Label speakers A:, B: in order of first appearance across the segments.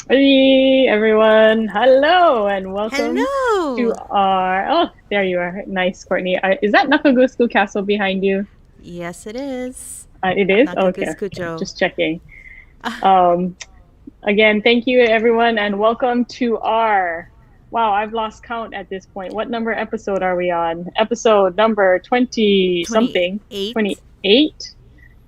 A: Hey everyone, hello and welcome to
B: Hello.
A: our. Oh, there you are. Nice, Courtney. Is that Nakagusku Castle behind you?
B: Yes, it is.
A: It is. Okay, okay.
B: Nakagusukujo.
A: Just checking. Um, Again, thank you everyone and welcome to our. Wow, I've lost count at this point. What number episode are we on? Episode number 20 something,
B: 28.
A: 28.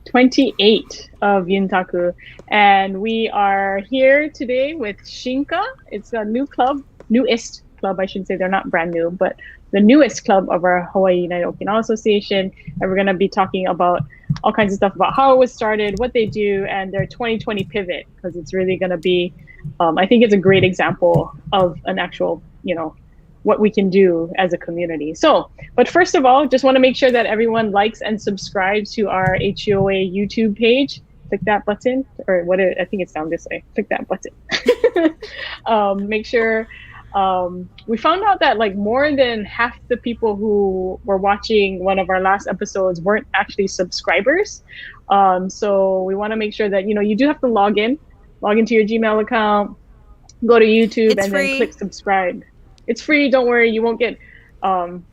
A: 28 of Yuntaku. And we are here today with Shinka. It's a new club, newest club, I should say. They're not brand new, but the newest club of our Hawaii United Okinawa Association. And we're going to be talking about all kinds of stuff about how it was started, what they do, and their 2020 pivot, because it's really going to be, I think it's a great example of an actual, what we can do as a community. So, but first of all, just want to make sure that everyone likes and subscribes to our HUOA YouTube page. Click that button, or I think it's down this way. Click that button. Make sure. We found out that like more than half the people who were watching one of our last episodes weren't actually subscribers. So we want to make sure that you do have to log into your Gmail account, go to YouTube,
B: It's
A: and then click
B: free.
A: subscribe. It's free. Don't worry. You won't get um,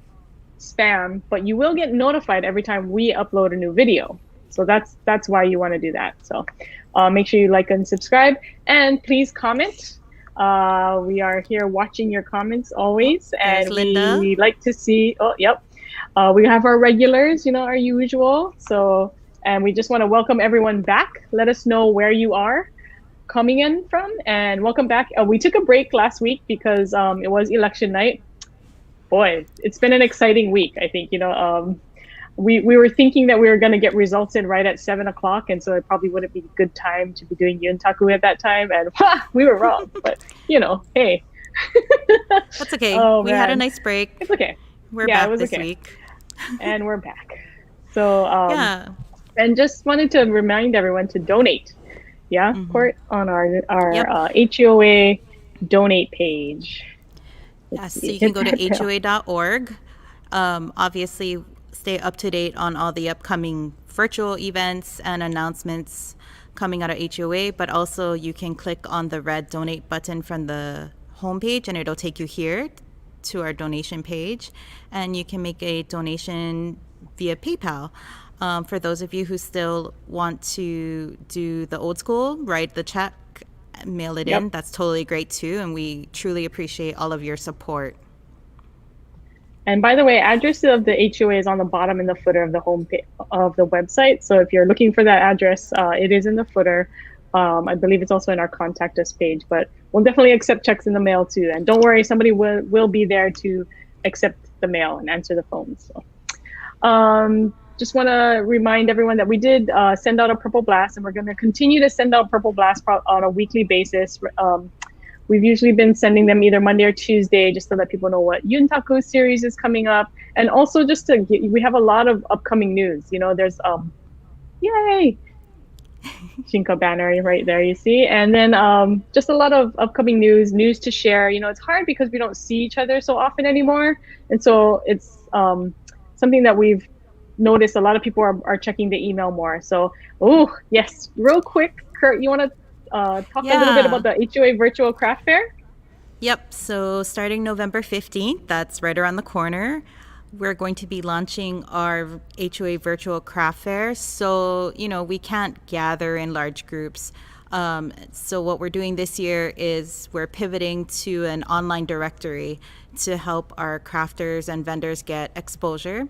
A: spam, but you will get notified every time we upload a new video. So that's why you want to do that. So make sure you like and subscribe, and please comment. We are here watching your comments
B: Oh,
A: always,
B: there's
A: and
B: Linda.
A: we like to see. Oh, yep. We have our regulars, our usual. So, and we just want to welcome everyone back. Let us know where you are coming in from, and welcome back. We took a break last week because it was election night. Boy, it's been an exciting week. I think we were thinking that we were going to get results in right at 7 o'clock, and so it probably wouldn't be a good time to be doing Yuntaku at that time, and we were wrong. But hey,
B: That's okay.
A: oh
B: We had a
A: man,
B: nice break.
A: it's okay.
B: We're
A: Yeah, it
B: back
A: was
B: this
A: okay,
B: week.
A: and we're back. So
B: Yeah.
A: and just wanted to remind everyone to donate. Yeah, Court, on our
B: Yep.
A: HUOA donate page. Let's
B: Yes. So
A: see,
B: you can
A: hit
B: go to
A: that bell.
B: HOA.org. Obviously, stay up to date on all the upcoming virtual events and announcements coming out of HOA, but also you can click on the red donate button from the homepage and it'll take you here to our donation page. And you can make a donation via PayPal. For those of you who still want to do the old school, write the check, mail it
A: Yep.
B: in, that's totally great too. And we truly appreciate all of your support.
A: And by the way, address of the HOA is on the bottom in the footer of the home of the website. So if you're looking for that address, it is in the footer. I believe it's also in our contact us page, but we'll definitely accept checks in the mail too. And don't worry, somebody will be there to accept the mail and answer the phone. So just want to remind everyone that we did send out a purple blast, and we're going to continue to send out purple blast on a weekly basis. We've usually been sending them either Monday or Tuesday just to let people know what Yuntaku series is coming up. And also just we have a lot of upcoming news. There's, yay, Shinka banner right there, you see. And then just a lot of upcoming news to share. It's hard because we don't see each other so often anymore. And so it's something that we've noticed a lot of people are checking the email more. So, oh, yes, real quick, Kurt, you want to talk a little bit about
B: Yeah.
A: the HOA Virtual Craft Fair?
B: Yep. So starting November 15th, that's right around the corner, we're going to be launching our HOA virtual craft fair. So, we can't gather in large groups. So, what we're doing this year is we're pivoting to an online directory to help our crafters and vendors get exposure.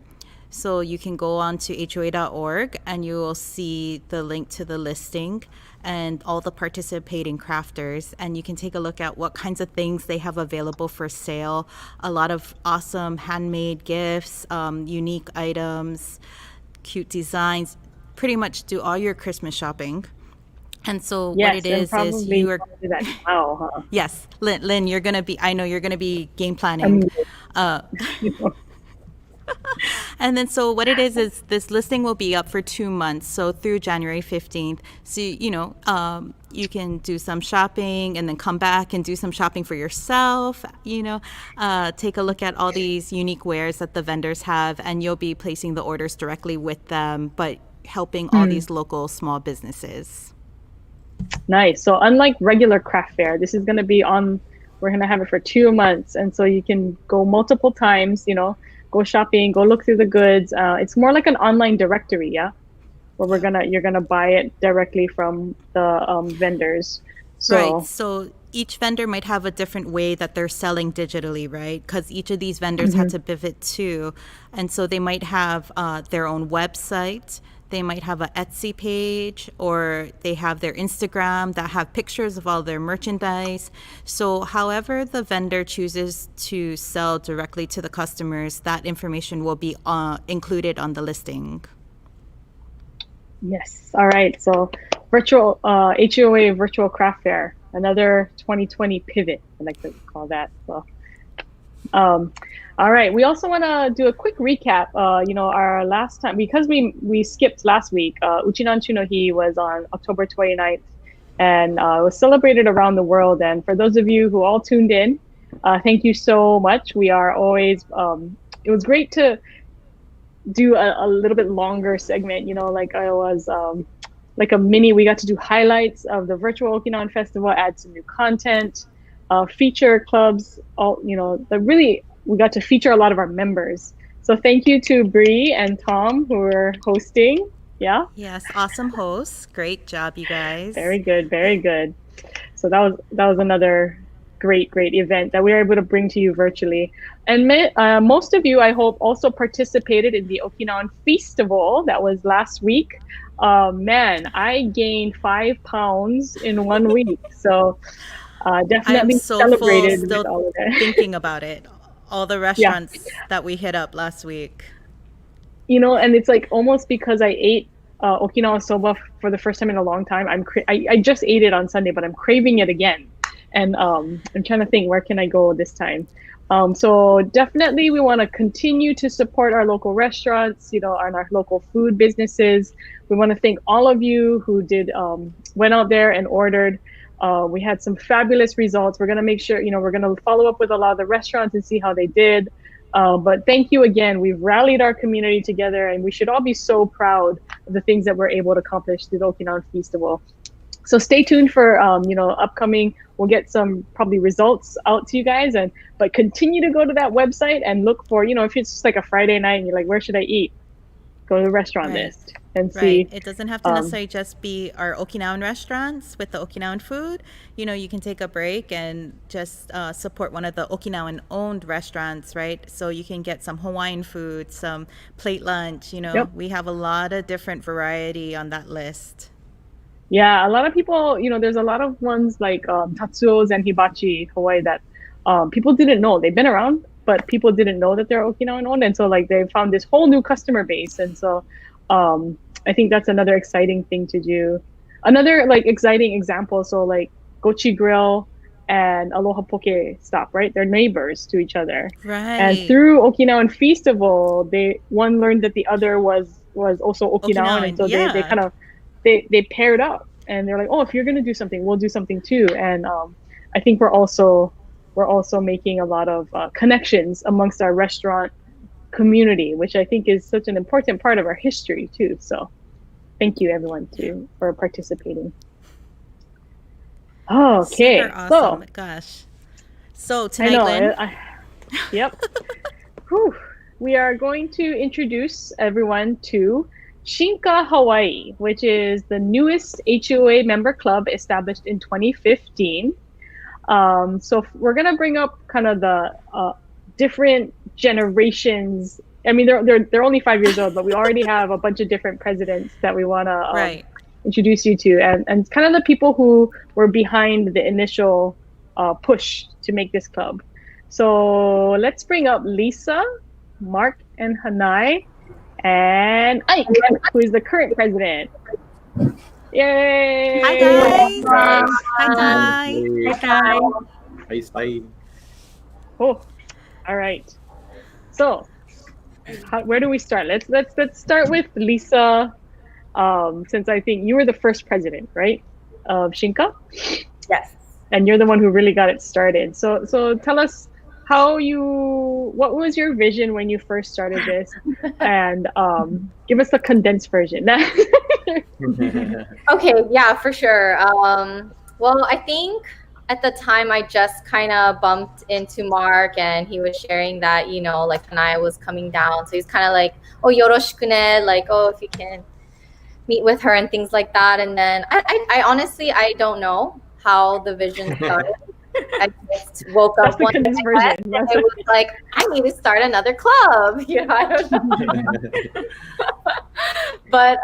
B: So you can go on to HOA.org and you will see the link to the listing and all the participating crafters. And you can take a look at what kinds of things they have available for sale. A lot of awesome handmade gifts, unique items, cute designs. Pretty much do all your Christmas shopping. And so what it
A: Yes, and
B: is
A: probably
B: you are,
A: want to do that now, huh?
B: yes, Lynn, you're going to be, I know you're going to be game
A: I
B: planning.
A: mean,
B: Uh, And then, so what it is this listing will be up for 2 months, so through January 15th. So, you can do some shopping and then come back and do some shopping for yourself, take a look at all these unique wares that the vendors have, and you'll be placing the orders directly with them, but helping all
A: hmm.
B: these local small businesses.
A: Nice. So unlike regular craft fair, this is going to be on, we're going to have it for 2 months. And so you can go multiple times, go shopping, go look through the goods. It's more like an online directory, yeah? Where you're gonna buy it directly from the vendors.
B: Right.
A: So,
B: So each vendor might have a different way that they're selling digitally, right? Because each of these vendors had
A: mhm.
B: to pivot too. And so they might have their own website, they might have a Etsy page, or they have their Instagram that have pictures of all their merchandise. So however the vendor chooses to sell directly to the customers, that information will be included on the listing.
A: Yes. All right. So virtual HUOA virtual craft fair, another 2020 pivot, I like to call that. So um all right. We also want to do a quick recap. Our last time, because we skipped last week, Uchinan Chunohi was on October 29th, and was celebrated around the world. And for those of you who all tuned in, thank you so much. We are always it was great to do a little bit longer segment, like I was like a mini, we got to do highlights of the virtual Okinawan Festival, add some new content, feature clubs, all, that really, we got to feature a lot of our members. So thank you to Bree and Tom who were hosting. Yeah,
B: Yes, awesome hosts. Great job, you guys.
A: very good, very good. So that was another great event that we were able to bring to you virtually. And most of you, I hope, also participated in the Okinawan Festival that was last week. Man, I gained 5 pounds in 1 week. So
B: I am
A: definitely
B: so full
A: celebrated with
B: still
A: all of that.
B: thinking about it. All the
A: Yeah,
B: restaurants that we hit up last week.
A: and it's like almost because I ate Okinawa soba for the first time in a long time. I just ate it on Sunday, but I'm craving it again, and I'm trying to think where can I go this time. So definitely we want to continue to support our local restaurants, and our local food businesses. We want to thank all of you who did went out there and ordered. We had some fabulous results. We're gonna make sure, we're gonna follow up with a lot of the restaurants and see how they did. But thank you again. We've rallied our community together, and we should all be so proud of the things that we're able to accomplish through the Okinawan Festival. So stay tuned for upcoming. We'll get some probably results out to you guys, but continue to go to that website and look for, if it's just like a Friday night and you're like, where should I eat? Go to the restaurant
B: Right.
A: list and
B: Right.
A: see.
B: It doesn't have to
A: Um,
B: necessarily just be our Okinawan restaurants with the Okinawan food. You can take a break and just support one of the Okinawan owned restaurants, right? So you can get some Hawaiian food, some plate lunch.
A: yep.
B: We have a lot of different variety on that list.
A: Yeah, a lot of people, there's a lot of ones like Tatsuo's and Hibachi Hawaii that people didn't know. They've been around, but people didn't know that they're Okinawan owned. And so like they found this whole new customer base. And so I think that's another exciting thing to do. Another like exciting example. So like Gochi Grill and Aloha Poke Stop, right? They're neighbors to each other. And
B: Right.
A: through Okinawan Festival, one learned that the other was also Okinawan. And
B: Okinawan.
A: so they
B: Yeah.
A: kind of they paired up, and they're like, oh, if you're gonna do something, we'll do something too. And I think we're also making a lot of connections amongst our restaurant community, which I think is such an important part of our history too. So thank you everyone too for participating.
B: Super
A: Okay,
B: awesome.
A: so
B: Gosh. So
A: I
B: tonight,
A: know
B: Lynn.
A: yep. Whew. We are going to introduce everyone to Shinka Hawaii, which is the newest HUA member club established in 2015. So we're gonna bring up kind of the different generations. I mean, they're only 5 years old, but we already have a bunch of different presidents that we want to
B: Right.
A: introduce you to, and kind of the people who were behind the initial push to make this club. So let's bring up Lisa, Mark, and Hanai, and Ike, who is the current president.
B: Hi,
A: Yay!
B: guys.
C: Guys,
B: Hi, Ty.
C: hey,
A: Hi.
C: hi, stay.
A: Oh, all right. So, where do we start? Let's start with Lisa. Since I think you were the first president, right, of Shinka,
D: Yes.
A: and you're the one who really got it started. So tell us what was your vision when you first started this, and give us the condensed version.
C: Okay, yeah, for sure. Well, I think at the time I just kind of bumped into Mark and he was sharing that, like Hanaya was coming down. So he's kind of like, oh, yoroshiku ne, like, oh, if you can meet with her and things like that. And then I honestly, I don't know how the vision started. I just woke
A: That's
C: up
A: the
C: one day
A: condensed version.
C: and it was like, I need to start another club. I don't know. But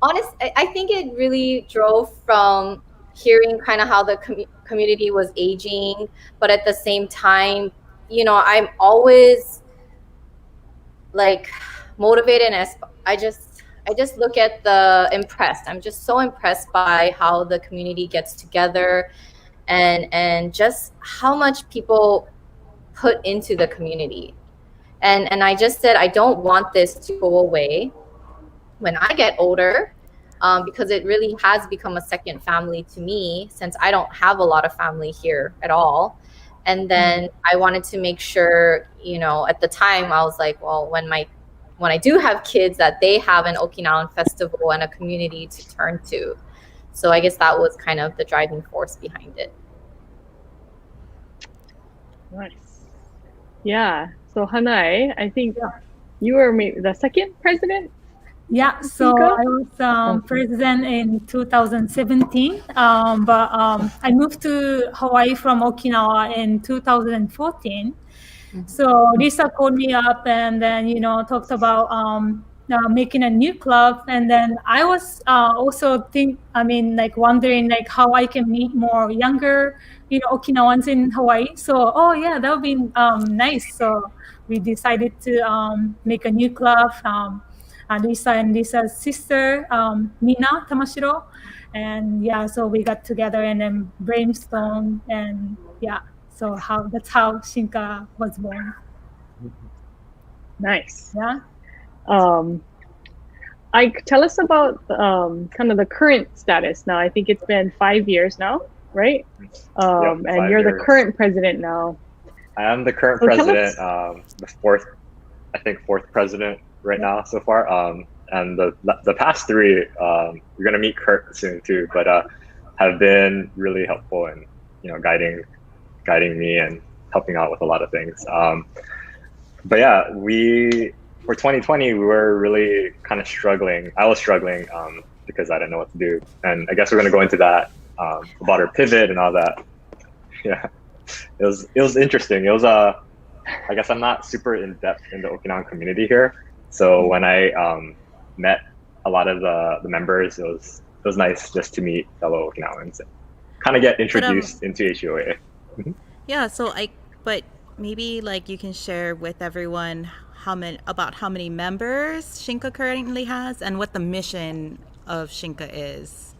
C: I think it really drove from hearing kind of how the community was aging, but at the same time, I'm always like motivated and I just look at the impressed. I'm just so impressed by how the community gets together and just how much people put into the community. And I just said I don't want this to go away when I get older, because it really has become a second family to me since I don't have a lot of family here at all. And then I wanted to make sure, at the time I was like, well, when I do have kids, that they have an Okinawan festival and a community to turn to. So I guess that was kind of the driving force behind it.
A: Nice. Yeah. So Hanai, I think you were maybe the second president.
D: Yeah, so
A: Shinka?
D: I was president in 2017, but I moved to Hawaii from Okinawa in 2014. So Lisa called me up and then, talked about making a new club. And then I was also wondering like how I can meet more younger, Okinawans in Hawaii. So, oh yeah, that would be nice. So we decided to make a new club. Lisa and Lisa's sister, Mina Tamashiro. And yeah, so we got together and then brainstormed and yeah. So that's how Shinka was born.
A: Nice.
D: Yeah.
A: Tell us about kind of the current status now. I think it's been 5 years now, right?
E: Yep,
A: and you're the current president now.
E: I am the current president, the fourth president right now so far. And the past three, we're gonna meet Kurt soon too, but have been really helpful in guiding me and helping out with a lot of things. But yeah, for 2020 we were really kind of struggling. I was struggling because I didn't know what to do, and I guess we're gonna go into that about our pivot and all that. Yeah, it was interesting. It was I guess I'm not super in depth in the Okinawan community here, so when I met a lot of the members, it was nice just to meet fellow Okinawans and kind of get introduced into HUOA.
B: Yeah, but maybe like you can share with everyone how many members Shinka currently has and what the mission of Shinka is.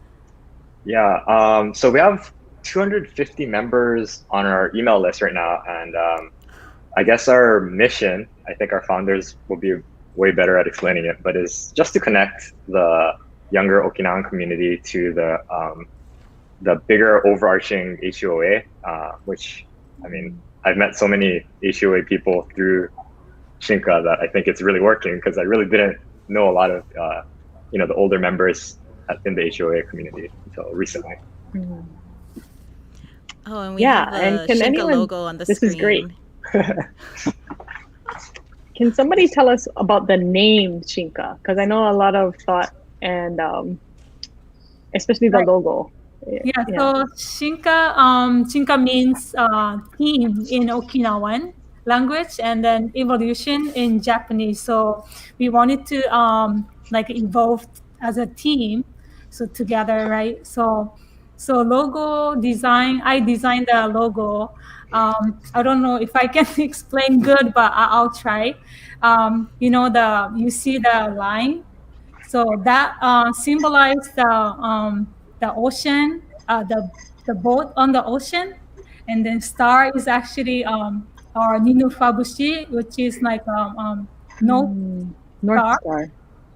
E: Yeah, so we have 250 members on our email list right now, and I guess our mission, I think our founders will be way better at explaining it, but is just to connect the younger Okinawan community to the bigger overarching HUOA, which, I mean, I've met so many HUOA people through Shinka that I think it's really working, because I really didn't know a lot of the older members in the HUOA community until recently.
B: Oh, and we have the Shinka logo on the screen.
A: This is great. Can somebody tell us about the name Shinka? Because I know a lot of thought and especially the logo.
D: Yeah, so Shinka means team in Okinawan language, and then evolution in Japanese. So we wanted to evolve as a team, so together, right? So logo design, I designed the logo. I don't know if I can explain good, but I'll try. You see the line, so that symbolizes the ocean, the boat on the ocean, and then star is actually our Ninu Fabushi, which is like North Star.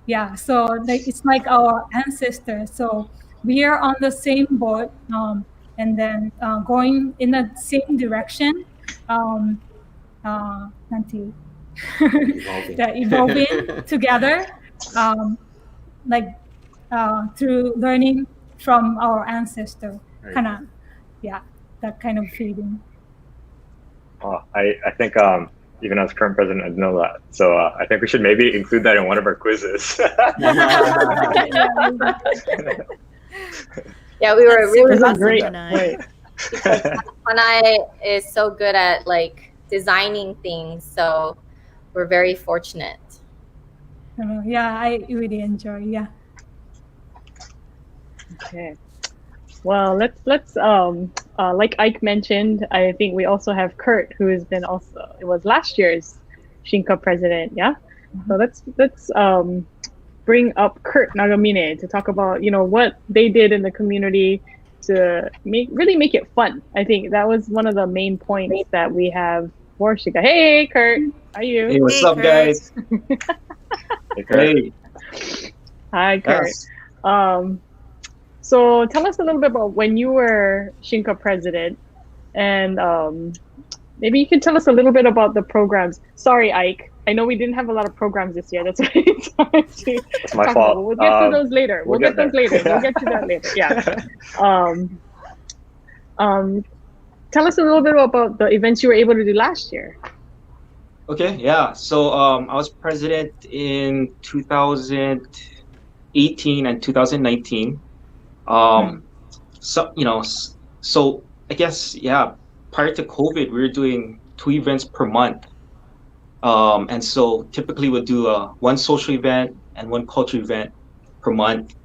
D: Yeah, so it's like our ancestors. So we are on the same boat, and then going in the same direction. Evolving together, through learning from our ancestor.
E: Right.
D: Kind of, yeah, that kind of feeling.
E: I think even as current president, I didn't know that. So I think we should maybe include that in one of our quizzes.
C: Yeah, we were really
A: This is
C: lucky
A: great.
B: Gemini.
C: because Hanai is so good at like designing things. So we're very fortunate.
D: Yeah, I really enjoy. Yeah.
A: Okay. Well, let's like Ike mentioned, I think we also have Kurt, who has been also, it was last year's Shinka president, yeah. So let's bring up Kurt Nagamine to talk about, you know, what they did in the community to really make it fun. I think that was one of the main points that we have for Shinka. Hey, Kurt, how are you?
F: Hey, what's
B: Hey,
F: up,
B: Kurt.
F: guys?
E: Hey, Kurt.
F: Hey.
A: Hi, Kurt.
F: Yes.
A: So tell us a little bit about when you were Shinka president, and maybe you can tell us a little bit about the programs. Sorry, Ike. I know we didn't have a lot of programs this year. That's why it's hard to
E: It's my
A: talk
E: fault.
A: about. We'll get to those later.
E: we'll
A: We'll get
E: get
A: those later.
E: there.
A: We'll get to that later. Yeah. Tell us a little bit about the events you were able to do last year.
F: Okay, yeah. So I was president in 2018 and 2019. So, you know, so I guess, yeah, prior to COVID, we were doing 2 events per month. And so typically we'll do one social event and one culture event per month.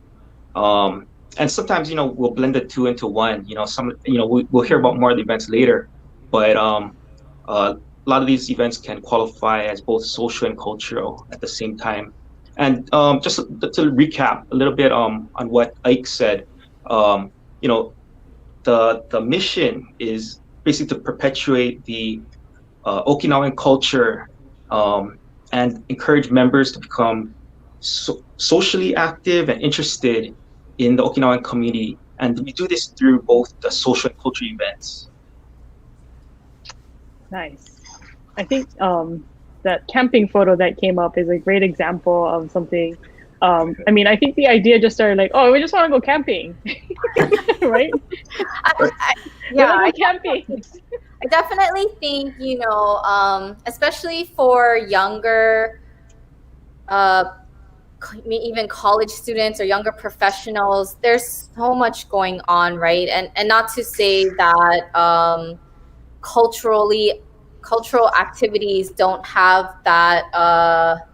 F: And sometimes, you know, we'll blend the 2 into one. You know, we'll hear about more of the events later, but a lot of these events can qualify as both social and cultural at the same time. And just to recap a little bit on what Ike said, you know, the mission is basically to perpetuate the Okinawan culture and encourage members to become socially active and interested in the Okinawan community. And we do this through both the social and cultural events.
A: Nice. I think that camping photo that came up is a great example of something. I mean, I think the idea just started like, oh, we just want to go camping, right?
C: Yeah,
A: Camping.
C: I definitely think, you know, especially for younger, even college students or younger professionals, there's so much going on, right? And not to say that cultural activities don't have that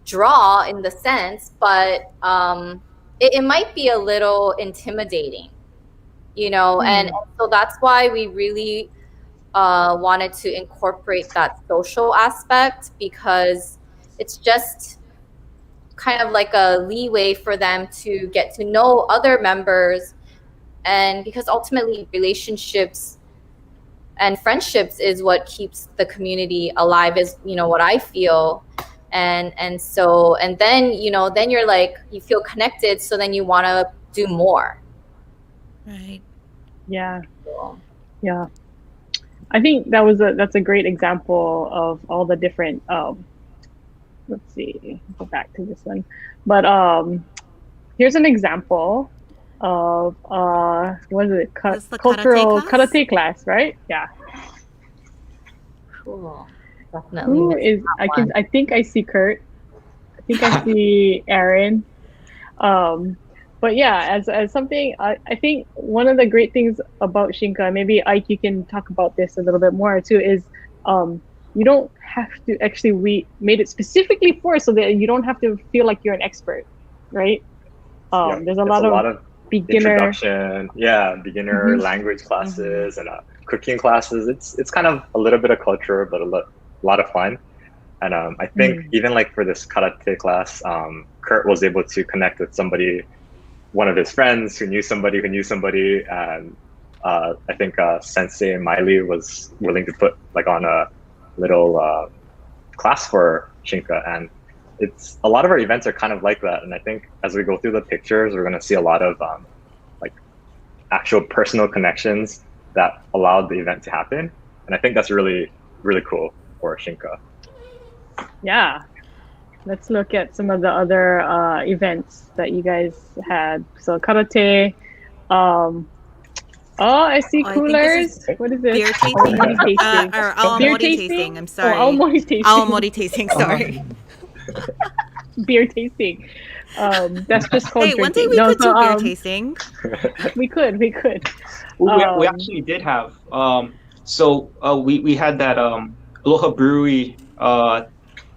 C: draw in the sense, but it might be a little intimidating, you know, and so that's why we really wanted to incorporate that social aspect, because it's just kind of like a leeway for them to get to know other members, and because ultimately relationships and friendships is what keeps the community alive, is, you know, what I feel. And then, you know, then you're like, you feel connected, so then you want to do more.
B: Right.
A: Yeah. Yeah. I think that's a great example of all the different let's see, go back to this one. But here's an example of what is it? Cultural karate class, right? Yeah.
C: Cool. Definitely.
A: Who is I think I see Kurt. I think I see Aaron. But yeah, as something, I think one of the great things about Shinka, maybe Ike, you can talk about this a little bit more too, is you don't have to, actually, we made it specifically for so that you don't have to feel like you're an expert, right? There's a lot of beginner
E: introduction, beginner language classes and cooking classes. It's kind of a little bit of culture, but a lot of fun. And I think even like for this karate class, Kurt was able to connect with somebody, one of his friends who knew somebody, and I think Sensei Miley was willing to put like on a little class for Shinka, and it's a lot of our events are kind of like that. And I think as we go through the pictures, we're going to see a lot of like actual personal connections that allowed the event to happen, and I think that's really, really cool for Shinka.
A: Yeah. let's look at some of the other events that you guys had. So karate. I see
B: Oh, I think
A: coolers.
B: this is
A: What is this?
B: beer
A: Aomori
B: tasting.
A: tasting.
B: Or
A: Beer
B: Aomori
A: tasting?
B: tasting. I'm sorry.
A: Oh, Aomori tasting.
B: Aomori tasting, sorry.
A: Beer tasting. That's just called
B: Hey,
A: drinking.
B: one day we
A: No,
B: could
A: so,
B: do beer tasting.
A: we could.
F: We actually did have. We had that Aloha Brewery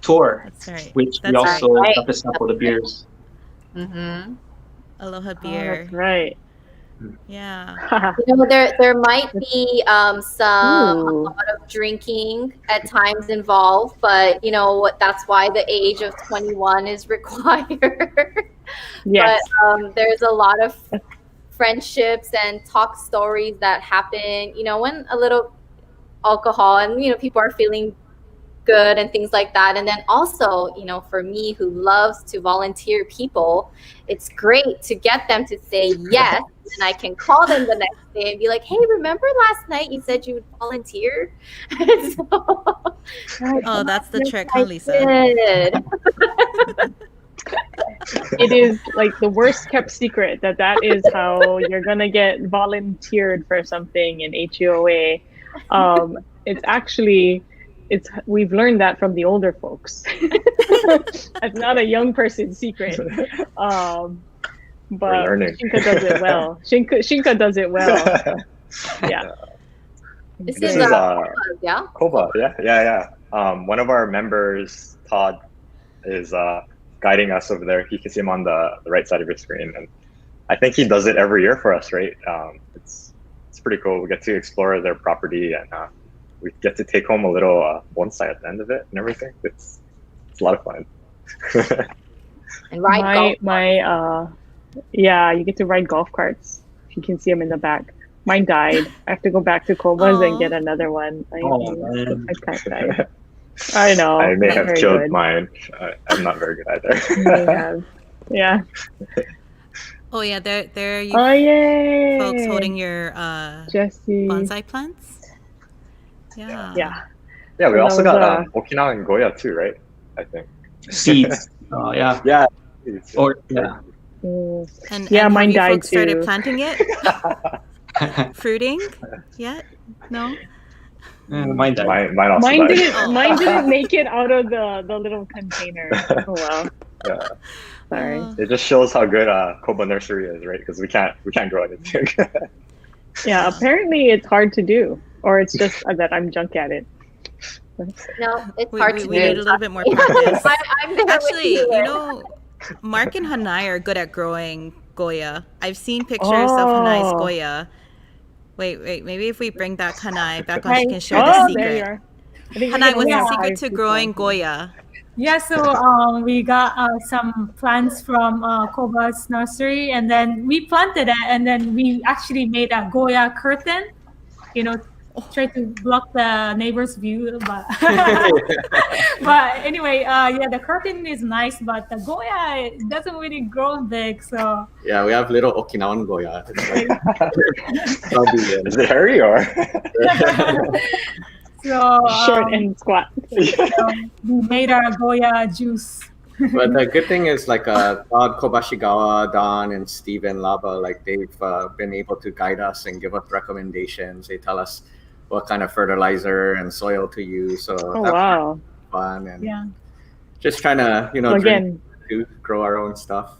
F: tour,
B: That's right.
F: which we
B: That's
F: also
C: right.
F: got to sample the beers.
C: Mm-hmm.
B: Aloha
A: Oh,
B: beer.
A: that's right.
B: Yeah.
C: You know, there might be a
A: Ooh.
C: lot of drinking at times involved, but you know what? That's why the age of 21 is required.
A: Yes.
C: But there's a lot of friendships and talk stories that happen. You know, when a little alcohol and you know people are feeling good and things like that. And then also, you know, for me who loves to volunteer people, it's great to get them to say yes. And I can call them the next day and be like, hey, remember last night you said you would volunteer?
B: Oh, that's the trick, huh,
C: I
B: Lisa?
C: did.
A: It is like the worst kept secret that is how you're gonna get volunteered for something in HUOA. It's actually we've learned that from the older folks. It's not a young person's secret. But Shinka does it well. Shinka does it well. Yeah.
C: This
E: This
C: is
E: is
C: yeah.
E: Koba. Yeah. One of our members, Todd, is guiding us over there. You can see him on the right side of your screen, and I think he does it every year for us, right? It's pretty cool. We get to explore their property, and we get to take home a little bonsai at the end of it and everything. It's a lot of fun.
C: And ride golf.
A: Yeah, you get to ride golf carts. You can see them in the back. Mine died. I have to go back to Koba's and get another one. My cat died. I know.
E: I may
A: not
E: have
A: very
E: killed
A: good.
E: mine. I'm not very good either.
A: You may have. Yeah.
B: Oh yeah, there you
A: Oh yay!
B: folks holding your
A: Jesse.
B: bonsai plants. Yeah.
A: Yeah.
E: Yeah, we
A: That
E: also
A: was,
E: got Okinawan Goya too, right? I think.
F: Seeds. Oh yeah.
E: Yeah.
F: Or yeah.
B: And
A: Yeah,
B: and
A: mine
B: have you
A: died
B: folks started
A: too.
B: planting it? Fruiting yet? No.
F: Mine died.
E: Mine also
A: Mine
E: died.
A: didn't. Mine didn't make it out of the little container. Oh well.
E: Yeah.
A: Sorry.
B: Oh.
E: It just shows how good Koba Nursery is, right? Because we can't grow anything.
A: Yeah. Apparently, it's hard to do, or it's just that I'm junk at it.
C: No, it's
B: We
C: hard to
B: need
C: do.
B: a little bit more practice.
C: I'm there
B: Actually,
C: with
B: you know, Mark and Hanai are good at growing Goya. I've seen pictures of Hanai's Goya. Wait, maybe if we bring back Hanai back on, she can share the secret.
A: There you are. I think
B: Hanai, what's the
A: have
B: secret
A: 5
B: to
A: people.
B: growing Goya?
D: Yeah, so we got some plants from Koba's nursery, and then we planted it, and then we actually made a Goya curtain, you know, try to block the neighbor's view, but but anyway, yeah, the curtain is nice, but the Goya it doesn't really grow big, so
G: Yeah, we have little Okinawan Goya.
E: Is it hairy or?
D: so
A: Short and squat.
D: we made our Goya juice.
G: But the good thing is like Todd Kobashigawa, Don, and Steven Lava, like they've been able to guide us and give us recommendations. They tell us what kind of fertilizer and soil to use. So
A: Oh
G: that's
A: wow.
G: fun, and
D: Yeah.
G: just trying to
A: Again.
G: to grow our own stuff.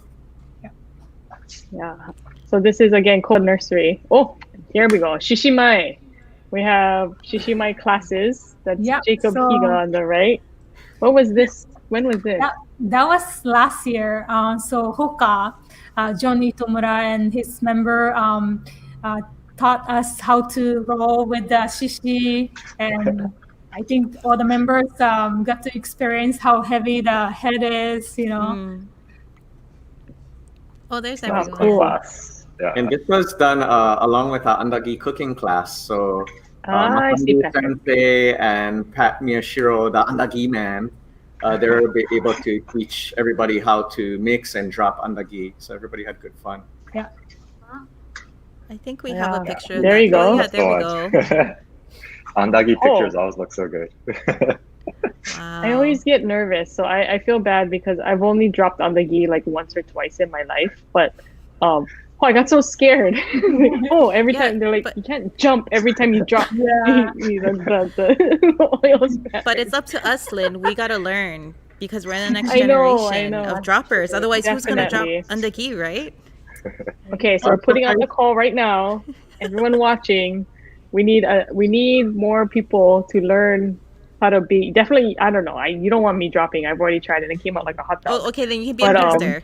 A: Yeah. So this is again Koba Nursery. Oh, here we go. Shishimai. We have Shishimai classes. That's
D: Yep,
A: Jacob
D: so-
A: Higa on the right. What was this? When was this?
D: That was last year. So Hoka, John Itomura and his member taught us how to roll with the shishi, and I think all the members got to experience how heavy the head is, you know.
B: Mm. Oh, there's
A: Wow,
B: everyone.
A: cool.
E: Class. Yeah.
G: And this was done along with our Andagi cooking class. So
A: I see.
G: Makoto Sensei and Pat Miyashiro, the Andagi man, they were able to teach everybody how to mix and drop Andagi. So everybody had good fun.
B: I think we have a
A: Yeah.
B: picture.
A: There
B: of
A: you
B: that.
A: go.
B: Oh, yeah, there we go.
E: Andagi pictures always look so good.
B: Wow.
A: I always get nervous, so I feel bad because I've only dropped on the gi like once or twice in my life. But I got so scared. Every
B: Yeah,
A: time they're like,
B: but-
A: you can't jump every time you drop
D: Yeah.
A: the oil splatter.
B: But it's up to us, Lynn. We gotta learn because we're the next
A: I know,
B: generation
A: I know.
B: of droppers. Otherwise, who's gonna drop
A: Definitely.
B: on the gi, right?
A: Okay, so we're putting on the call right now. Everyone watching, we need more people to learn how to be. Definitely, I don't know. You don't want me dropping. I've already tried it and it came out like a hot dog.
B: Oh, okay, then you can be
A: But,
B: a minister.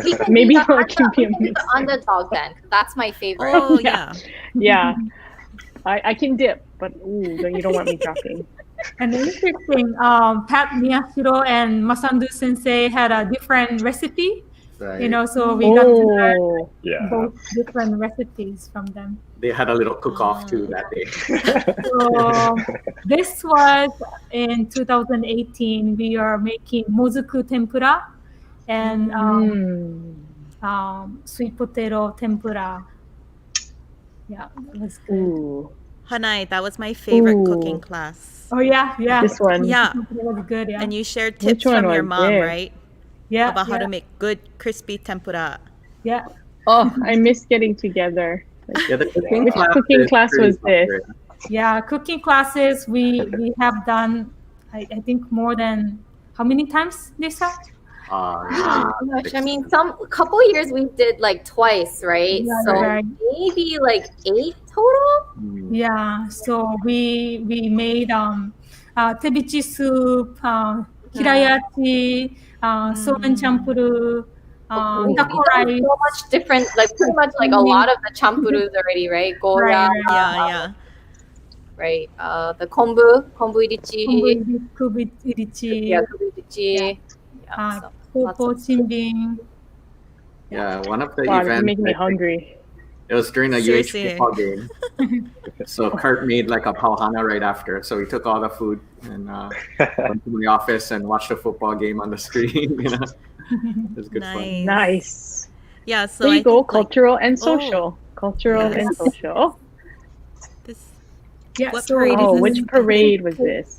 C: We can
A: Maybe
C: be
A: I can be a
C: the
A: minister.
C: underdog then. That's my favorite.
B: Oh
A: Yeah.
B: yeah.
A: Yeah, I can dip, but you don't want me dropping.
D: And interesting, Pat Miyashiro and Masandu Sensei had a different recipe.
G: Right.
D: So we got to learn
A: Oh,
E: Yeah.
D: both different recipes from them.
G: They had a little cook-off too that day.
D: So this was in 2018. We are making mozuku tempura and sweet potato tempura. Yeah, that was good.
A: ooh,
B: Hanai, that was my favorite
A: Ooh.
B: cooking class.
D: Oh yeah.
A: this one.
B: Yeah.
D: That was good. Yeah.
B: And you shared
A: Which
B: tips from
A: one
B: your
A: was
B: mom,
A: this?
B: right?
D: yeah.
B: About how
D: yeah,
B: to make good crispy tempura.
D: Yeah.
A: Oh, I miss getting together.
G: Yeah, the cooking
A: Which
G: class,
A: cooking
G: is
A: class
G: pretty
A: was this?
G: popular.
D: Yeah. Cooking classes we have done. I think more than how many times, Lisa?
C: Oh gosh, I mean, a couple years we did like twice, right?
D: Yeah,
C: So
D: right.
C: maybe like 8 total.
D: Yeah, so we made tebichi soup, hirayachi, somen champuru,
C: We've
D: taco
C: done
D: rice.
C: so much different, like pretty much like a lot of the champurus already, right? Goya,
D: Right,
B: Yeah.
C: right? The kombu irichi,
D: Kubu irichi,
C: yeah, kombu irichi. Yeah, so lots
D: popo
C: of
D: chimbing.
G: Yeah, one of the
A: Wow, this is
G: events,
A: making me
G: I think
A: hungry.
G: it was during a
B: Seriously.
G: UH football game. So Kurt made like a pauhana right after. So we took all the food and went to the office and watched the football game on the screen. It was good fun.
A: Nice.
B: Yeah, so
A: There you
B: I
A: go,
B: think, like,
A: cultural and social. Cultural
B: Yes.
A: and social. Oh,
B: this,
D: Yeah,
B: What
D: so
B: parade is
A: oh
B: this?
A: which parade was this?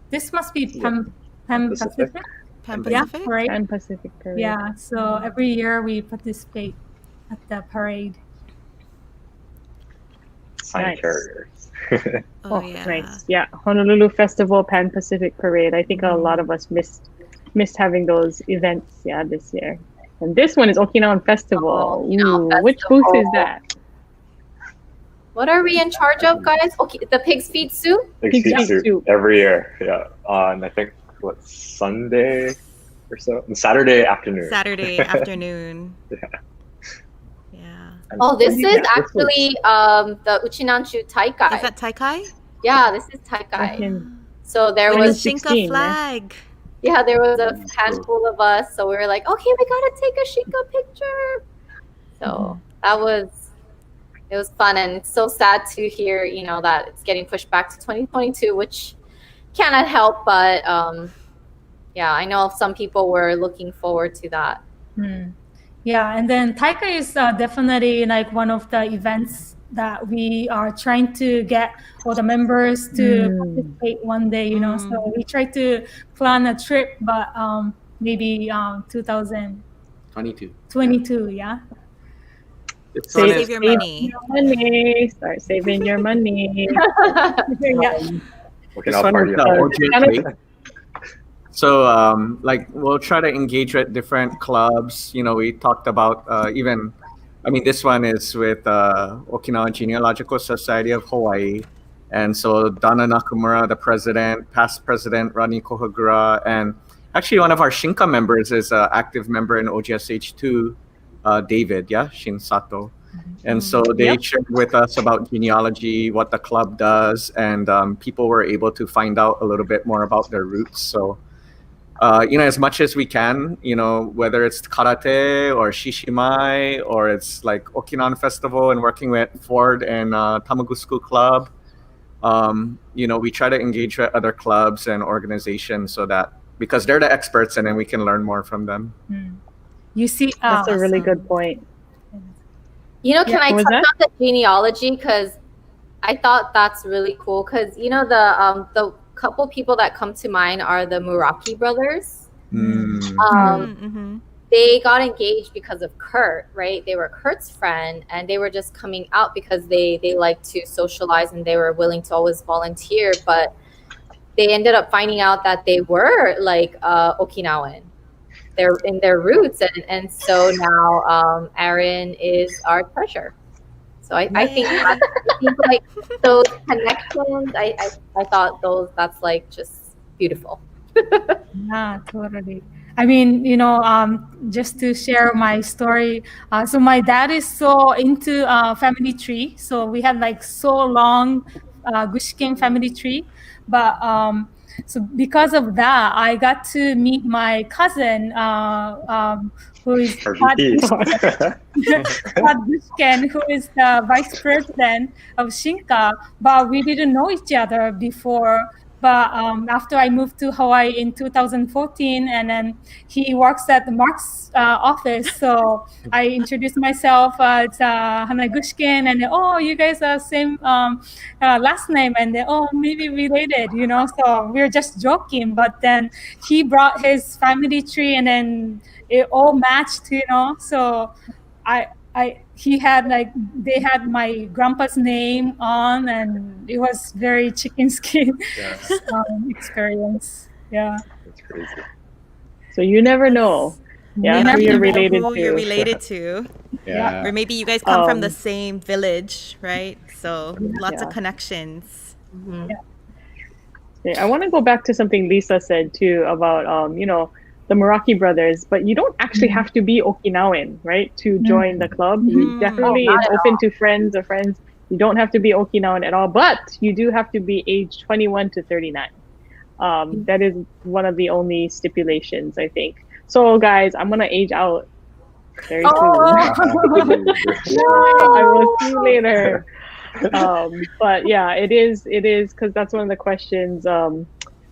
D: This must be Pan
G: Pacific.
D: Pacific.
B: Pan
D: Yeah,
B: Pacific?
D: parade.
A: Pan Pacific Parade.
D: Yeah, so every year we participate at the parade.
E: Sign
A: Nice.
E: carriers.
B: Oh, yeah.
A: Nice. Yeah, Honolulu Festival, Pan Pacific Parade. I think a lot of us missed having those events. Yeah, this year. And this one is Okinawan Festival.
C: Okinawan
A: Ooh, which booth is
C: Festival.
A: that?
C: What are we in charge of, guys? Okay, the pig's feet soup.
E: Pig's
A: Pig's
E: feet
A: feet
E: soup
A: soup.
E: every year. Yeah. On I think Sunday or so. Saturday afternoon.
B: Saturday afternoon.
E: Yeah.
B: Yeah.
C: Oh, this
A: Yeah,
C: is
A: this
C: actually the Uchinanchu Taikai.
B: Is that Taikai?
C: Yeah, this is Taikai.
A: Okay.
C: So there
B: With
C: was
B: the
A: 2016,
B: Shinka
A: yeah.
B: flag.
C: Yeah, there was a handful of us, so we were like, okay, we gotta take a Shinka picture. So it was fun, and it's so sad to hear, that it's getting pushed back to 2022, which cannot help, but yeah, I know some people were looking forward to that.
D: Yeah, and then Taika is definitely like one of the events that we are trying to get all the members to participate one day, So we try to plan a trip, but maybe 2022,
G: 22.
D: yeah.
G: This
A: Save-
G: one
B: Save
G: is
B: your money.
A: Money. Start saving your money.
D: Yeah.
E: Looking
G: This
E: out
G: one
E: party
G: is
E: hard.
G: OJK. So, we'll try to engage with different clubs. We talked about this one is with Okinawan Genealogical Society of Hawaii. And so Donna Nakamura, the president, past president Rani Kohagura, and actually one of our Shinka members is an active member in OGSH2, David, Shin Sato. And so they shared with us about genealogy, what the club does, and people were able to find out a little bit more about their roots. So, as much as we can, whether it's karate or shishimai or it's like Okinawan Festival and working with Ford and Tamagusuku Club, we try to engage with other clubs and organizations so that because they're the experts and then we can learn more from them.
D: You see,
A: That's a really good point.
C: Can I
A: what was
C: touch
A: that?
C: on the genealogy? Because I thought that's really cool. Because the couple people that come to mind are the Muraki brothers.
B: Mm-hmm.
C: They got engaged because of Kurt, right? They were Kurt's friend, and they were just coming out because they like to socialize and they were willing to always volunteer. But they ended up finding out that they were like Okinawan. They're in their roots, and so now Aaron is our treasure. So I think like those connections, I thought that's like just beautiful.
D: Yeah, totally. I mean, just to share my story. So my dad is so into family tree. So we had like so long Gushken family tree. But so because of that, I got to meet my cousin who is Pat Gushken, who is the vice president of Shinka. But we didn't know each other before. But after I moved to Hawaii in 2014, and then he works at the Mark's office, so I introduced myself as Hanagushkin, and oh, you guys are same last name, and then, oh, maybe related, So we were just joking, but then he brought his family tree, and then it all matched, So they had my grandpa's name on, and it was very chicken skin experience. Yeah.
E: That's crazy.
A: So you never know. Yeah, who you're related
B: who
A: to.
B: you're related to.
G: Yeah.
B: Or maybe you guys come from the same village, right? So lots of connections.
D: Mm-hmm.
A: Yeah. I want to go back to something Lisa said too about the Muraki brothers, but you don't actually have to be Okinawan, right, to join the club. You definitely, it's open to friends or friends. You don't have to be Okinawan at all, but you do have to be age 21 to 39. That is one of the only stipulations, I think. So, guys, I'm going to age out very soon. I will see you later. But yeah, it is because that's one of the questions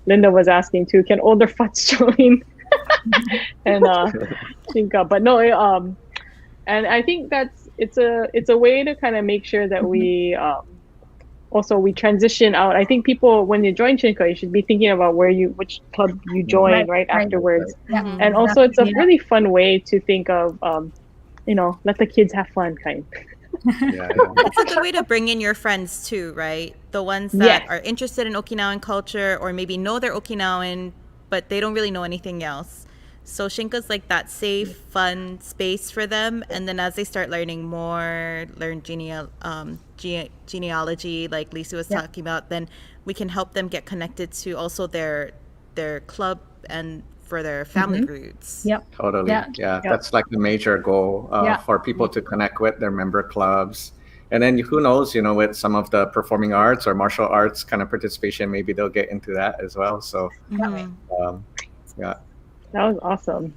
A: Linda was asking too. Can older futs join? And Shinka, but no, and I think it's a way to kind of make sure that we also we transition out. I think people, when you join Shinka, you should be thinking about which club you join right afterwards.
D: Yeah.
A: And also it's a really fun way to think of let the kids have fun kind.
G: Yeah.
B: It's a good way to bring in your friends too, right? The ones that are interested in Okinawan culture, or maybe know they're Okinawan but they don't really know anything else. So Shinka's like that safe, fun space for them. And then as they start learning more, learn genealogy, like Lisa was talking about, then we can help them get connected to also their club and for their family roots.
D: Yep.
G: Totally. Yeah. That's like the major goal for people to connect with their member clubs. And then who knows, with some of the performing arts or martial arts kind of participation, maybe they'll get into that as well. So, yeah.
A: That was awesome.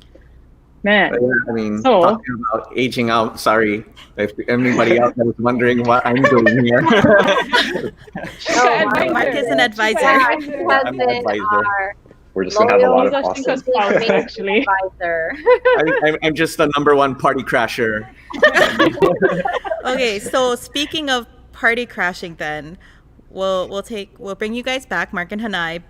A: Man.
G: I mean, talking about aging out, sorry if anybody else was wondering what I'm doing here.
B: Mark is an advisor.
G: I'm an advisor.
E: We're just going to have a lot of
A: Shinka's spouse, actually.
G: I'm just the number one party crasher.
B: Okay, so speaking of party crashing, then we'll bring you guys back, Mark and Hanai,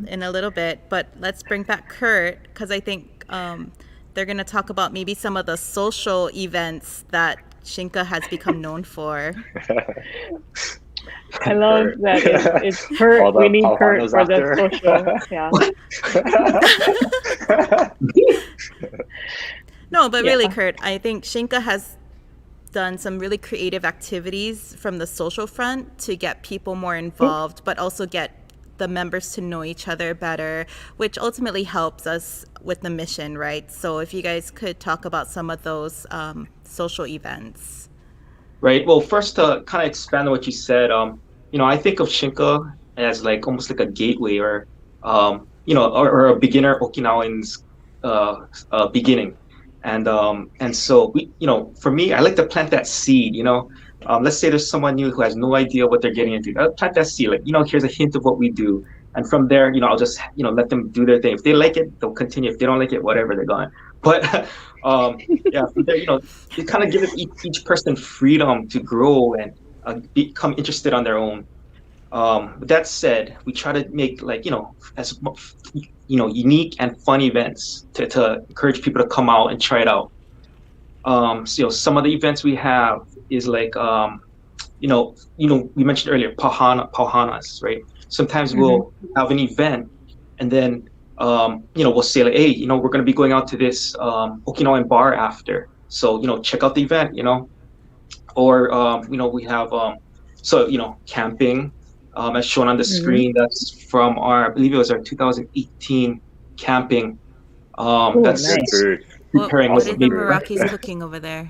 B: in a little bit. But let's bring back Kurt, because I think they're going to talk about maybe some of the social events that Shinka has become known for.
A: I love that it's Kurt. We need Kurt for the social. Yeah.
B: No, but really, Kurt, I think Shinka has done some really creative activities from the social front to get people more involved, but also get the members to know each other better, which ultimately helps us with the mission, right? So if you guys could talk about some of those social events.
F: Right. Well, first to kind of expand on what you said, I think of Shinka as like almost like a gateway or or a beginner Okinawan's beginning. And so we, for me, I like to plant that seed, let's say there's someone new who has no idea what they're getting into. I'll plant that seed, like, here's a hint of what we do. And from there, I'll just, let them do their thing. If they like it, they'll continue. If they don't like it, whatever, they're gone. But from there, you kind of give each person freedom to grow and become interested on their own. With that said, we try to make like, as unique and fun events to encourage people to come out and try it out. So some of the events we have is like we mentioned earlier pauhanas, right? Sometimes we'll have an event, and then we'll say like, hey, we're going to be going out to this Okinawan bar after, so check out the event, or we have camping, as shown on the screen. That's from I believe it was our 2018 camping. That's
A: nice.
F: preparing
B: What
F: with
B: are the
F: maybe.
B: Meraki's cooking over there?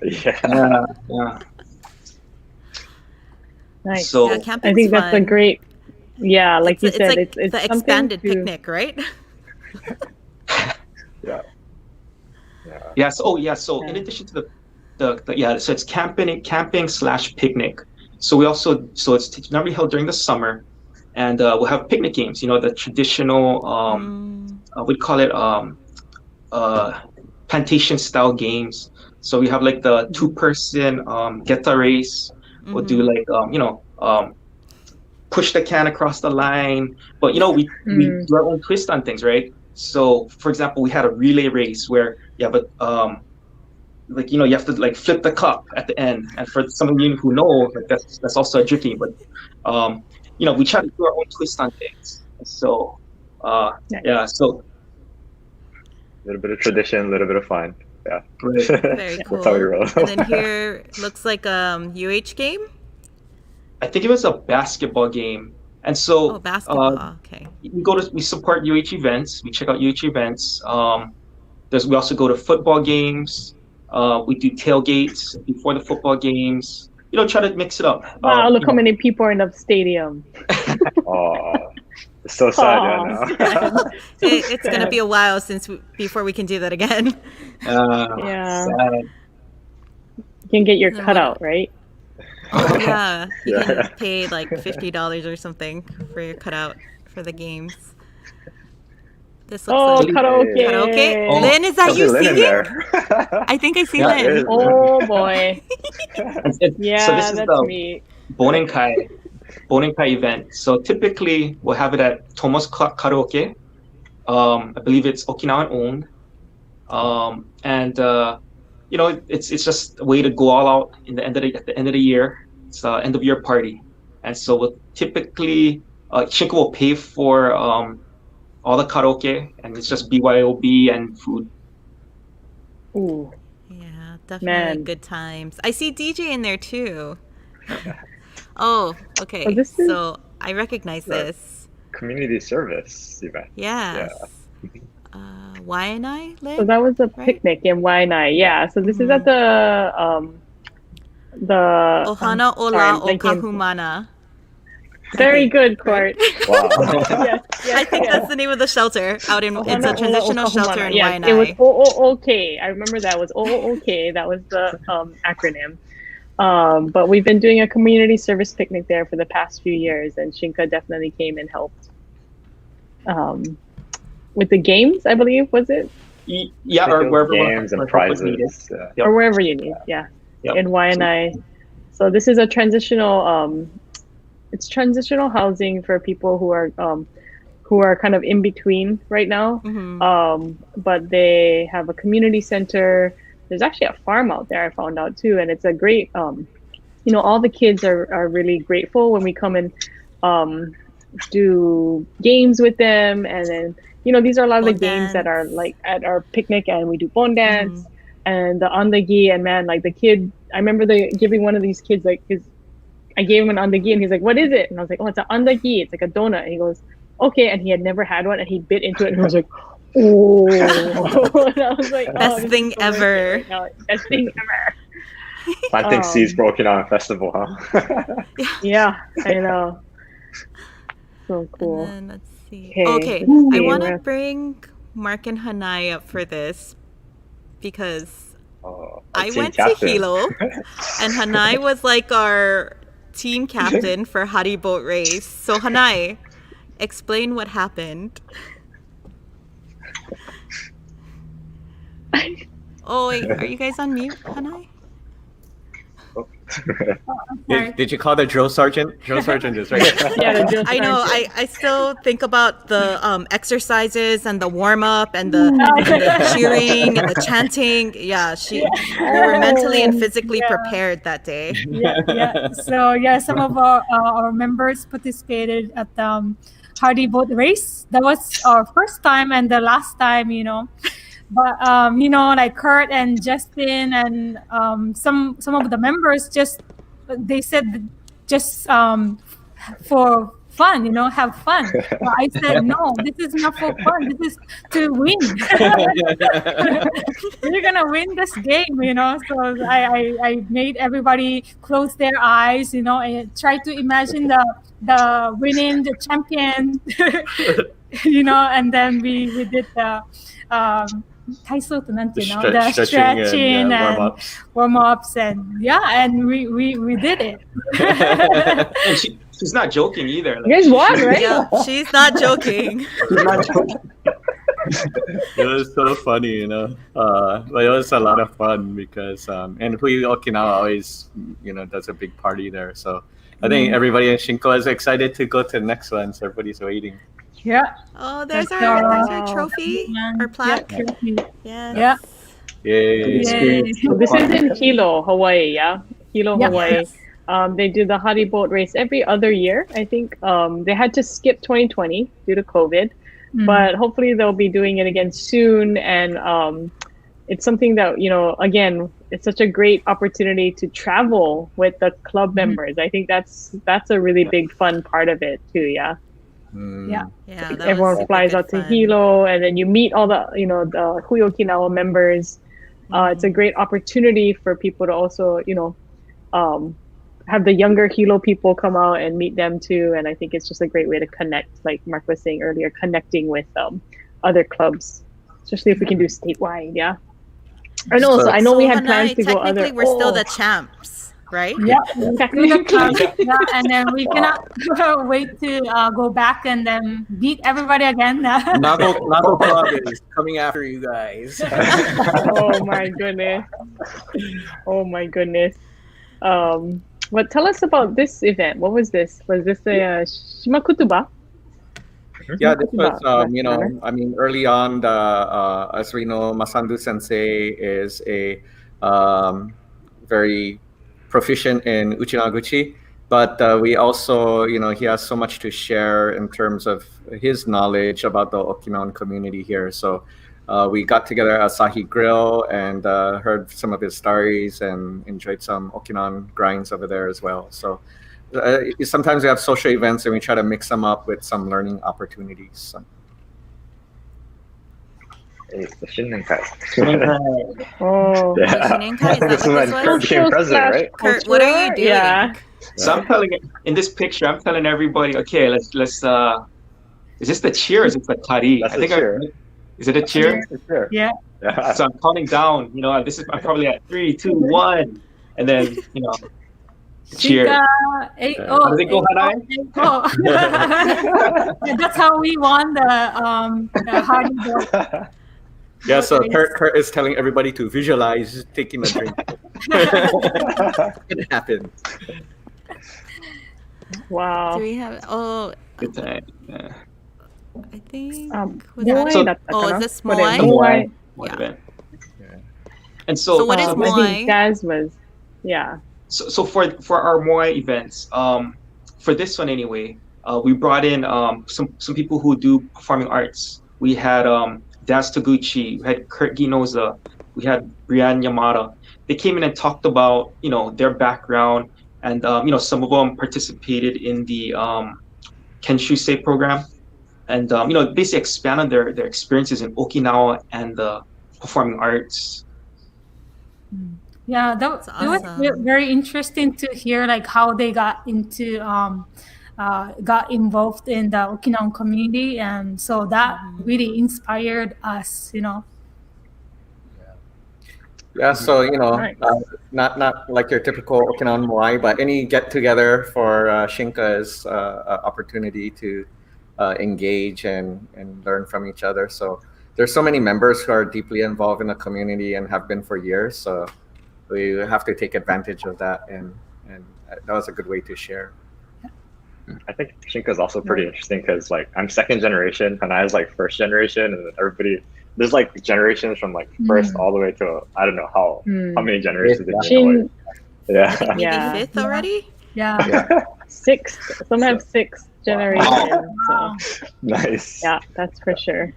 F: Yeah.
A: Nice.
F: So
B: Yeah, camping's
A: I think that's a
B: fun.
A: great. Yeah, like you said,
B: like
A: it's
B: the
A: something
B: expanded
A: to-
B: picnic, right?
E: Yeah.
F: So in addition to so it's camping / picnic. So we also it's normally held during the summer, and we'll have picnic games. The traditional we'd call it plantation style games. So we have like the 2-person geta race. We'll do like push the can across the line, but we do our own twist on things, right? So for example, we had a relay race where you have you have to like flip the cup at the end, and for some of you who know, like that's also a drifting, but we try to do our own twist on things. So so
E: A little bit of tradition, a little bit of fun. Yeah.
F: Right.
B: Very cool.
E: That's how we roll.
B: And then here looks like UH game.
F: I think it was a basketball game, and so
B: basketball. Okay.
F: we support UH events. We check out UH events. We also go to football games. We do tailgates before the football games. Try to mix it up.
A: Wow, look how many people are in the stadium.
E: Oh, it's so sad. Yeah,
B: It's gonna be a while before we can do that again.
A: Yeah.
F: Sad.
A: You can get your cutout, right?
B: Oh yeah, you can pay like $50 or something for your cutout for the games. This looks like
A: karaoke.
B: karaoke.
F: Oh,
B: Lynn, is that you
E: Lynn in
B: singing?
E: there.
B: I think I see
F: Yeah,
B: Lynn.
E: it is.
A: Oh boy. Yeah,
F: So this is
A: that's
F: the
A: me.
F: Bonenkai event. So typically we'll have it at Tomo's Karaoke. I believe it's Okinawan owned. And it's just a way to go all out at the end of the year. It's end of year party, and so we'll typically Shinka will pay for all the karaoke, and it's just BYOB and food.
A: Ooh.
B: Yeah, definitely
A: Man.
B: good times. I see DJ in there too. Oh, okay.
A: Oh, this is-
B: So I recognize this.
E: Community service event.
B: Yes. Why and I live?
A: So that was a
B: Right?
A: picnic in Waianae. Yeah. So this is at the
B: Ohana
A: sorry,
B: Ola
A: I'm thinking-
B: Okahumana.
A: Very good, Court.
E: Wow.
A: Yes,
B: I think that's the name of the shelter out in. It's a transitional shelter in
A: Yes,
B: Waianae.
A: it was OOOK. I remember that was OOOK. That was the acronym. But we've been doing a community service picnic there for the past few years, and Shinka definitely came and helped. With the games, I believe, was it?
F: Yeah, or wherever
E: games and prizes. Yeah.
F: Yep.
A: Or wherever you need, yeah.
F: Yep.
A: In Waianae. So this is a transitional it's transitional housing for people who are kind of in between right now. But they have a community center. There's actually a farm out there, I found out too, and it's a great all the kids are really grateful when we come and do games with them, and then these are a lot of the games that are like at our picnic, and we do bon dance and the andagi, and man, like the kid, I remember giving one of these kids, like, I gave him an andagi, and he's like, what is it? And I was like, oh, it's an andagi, it's like a donut. And he goes, okay, and he had never had one, and he bit into it, and he was like, oh. And I was like,
B: Best thing ever.
A: Right now. Best thing ever.
E: Planting seeds for Okinawan Festival, huh?
B: Yeah.
A: Yeah, I know. So cool.
B: And then let's see.
A: Okay,
B: Okay,
A: let's
B: I
A: see,
B: want to
A: we're-
B: bring Mark and Hanai up for this because I
E: team
B: went
E: captain.
B: to Hilo, and Hanai was like our team captain for Hari Boat Race. So Hanai, explain what happened. Oh wait, are you guys on mute, Hanai?
G: Did you call the drill sergeant? Drill sergeant is right.
A: Yeah, the drill
B: I know.
A: sergeant.
B: I still think about the exercises and the warm up and the cheering and the chanting. Yeah, we were mentally and physically prepared that day.
D: Yeah. So yeah, some of our members participated at hardy boat race. That was our first time and the last time, But like Kurt and Justin and some of the members they said just for fun, have fun. But I said no, this is not for fun. This is to win. We're gonna win this game, So I made everybody close their eyes, and try to imagine the winning the champion, and then we did the the stretching and warm-ups and we did it.
F: And she's not joking either.
A: You guys won, right?
B: Yeah, she's not joking.
F: She's not joking.
G: It was so funny, but it was a lot of fun because and HUOA Okinawa always does a big party there, so I think everybody in Shinko is excited to go to the next one, so everybody's waiting.
D: Yeah.
B: Oh, there's our trophy, our plaque.
D: Yeah.
B: Yes.
G: Yay.
A: So this is in Hilo, Hawaii, yeah? Hilo,
D: Yeah.
A: Hawaii. They do the Hadi boat race every other year, I think. They had to skip 2020 due to COVID, but hopefully they'll be doing it again soon. And it's something that, again, it's such a great opportunity to travel with the club members. I think that's a really big fun part of it too, yeah?
D: Yeah.
A: Everyone flies out to Hilo, and then you meet all the the HUOA Okinawa members. It's a great opportunity for people to also have the younger Hilo people come out and meet them too, and I think it's just a great way to connect, like Mark was saying earlier, connecting with other clubs, especially if we can do statewide. Yeah. And also, I know we had plans to go other.
B: Technically, we're still the champs, right?
D: Yeah, and then we cannot wait to go back and then beat everybody again.
G: Nago Club is coming after you guys.
A: Oh my goodness. Oh my goodness. But tell us about this event. What was this? Was this a Shimakutuba?
G: Yeah, this was, early on, as we know, Masandu Sensei is a very proficient in Uchinaguchi, but we also, he has so much to share in terms of his knowledge about the Okinawan community here. So we got together at Asahi Grill and heard some of his stories and enjoyed some Okinawan grinds over there as well. So sometimes we have social events and we try to mix them up with some learning opportunities. So.
E: It's the Shinka.
A: Oh,
B: The Shinka, is that
E: This is
B: what
E: when
B: this
E: Kurt
B: was?
E: became president, right?
B: Kurt, what are you doing?
A: Yeah.
F: So I'm telling in this picture, I'm telling everybody, okay, let's is this the cheer or is it the kari?
E: That's the cheer.
F: Is it a cheer?
E: Sure.
D: Yeah.
E: Yeah.
F: So I'm counting down, I'm probably at 3, 2, 1, and then cheer.
D: How
F: does it go, Hanai?
D: That's how we won the hardy boat.
G: Yeah, so Kurt is telling everybody to visualize taking a drink. It happened.
A: Wow.
B: Do we have?
F: Good time. Yeah.
B: I think. Was
A: Moai
B: that
A: datta kana?
B: is this
A: What is
B: Moai?
A: Moai?
B: Yeah.
F: And so
B: what is
A: I
B: Moai?
A: think Jazz was, yeah.
F: So for our Moai events, for this one anyway, we brought in some people who do performing arts. We had Das Taguchi, we had Kurt Ginoza, we had Brianne Yamada. They came in and talked about their background, and some of them participated in the Kenshusei program, and basically expanded their experiences in Okinawa and the performing arts.
D: Yeah,
B: That's
D: it was
B: awesome.
D: very interesting to hear like how they got into got involved in the Okinawan community, and so that really inspired us.
G: Yeah, so
A: Nice.
G: not like your typical Okinawan Moai, but any get together for Shinka is an opportunity to engage and learn from each other. So there's so many members who are deeply involved in the community and have been for years. So we have to take advantage of that, and that was a good way to share.
E: I think Shinka is also pretty interesting because like I'm second generation and I was like first generation, and then everybody there's like generations from like first all the way to I don't know how many generations did you know? Yeah.
B: Maybe fifth already?
D: Yeah.
A: Sixth. Some have sixth generation.
D: Wow.
A: So
E: Nice.
A: yeah, that's for sure.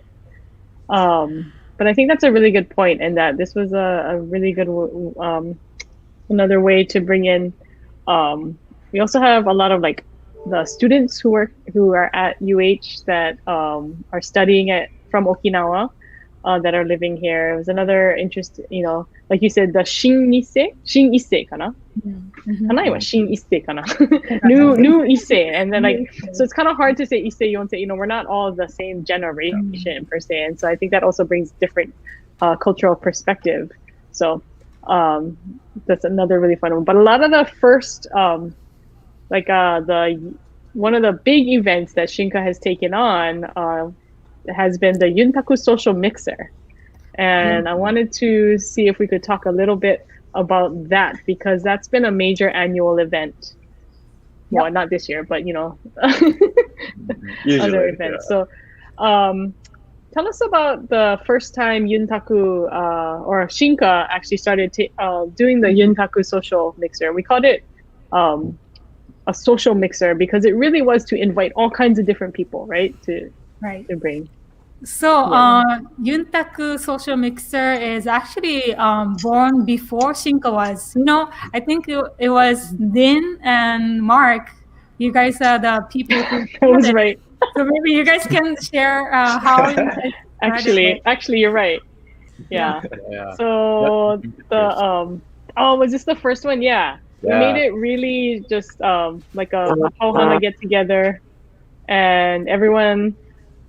A: But I think that's a really good point, and that this was a really good another way to bring in. We also have a lot of like the students who are at UH that are studying from Okinawa that are living here. It was another interest, like you said, the Shin Issei kana? Kanai wa Shin Issei kana? New Issei. And then like, so it's kind of hard to say Issei, Yonsei, we're not all the same generation per se. And so I think that also brings different cultural perspective. So that's another really fun one. But a lot of the first, one of the big events that Shinka has taken on has been the Yuntaku social mixer. And I wanted to see if we could talk a little bit about that, because that's been a major annual event. Well, not this year, but
E: Usually,
A: other events. So tell us about the first time Yuntaku or Shinka actually started doing the Yuntaku social mixer. We called it a social mixer because it really was to invite all kinds of different people, right? To bring.
D: So Yuntaku social mixer is actually born before Shinka was. I think it was Lynn and Mark. You guys are the people who
A: That was right.
D: So maybe you guys can share how.
A: Actually, you're right. Yeah. So was this the first one? Yeah. We made it really just like a Ohana get together, and everyone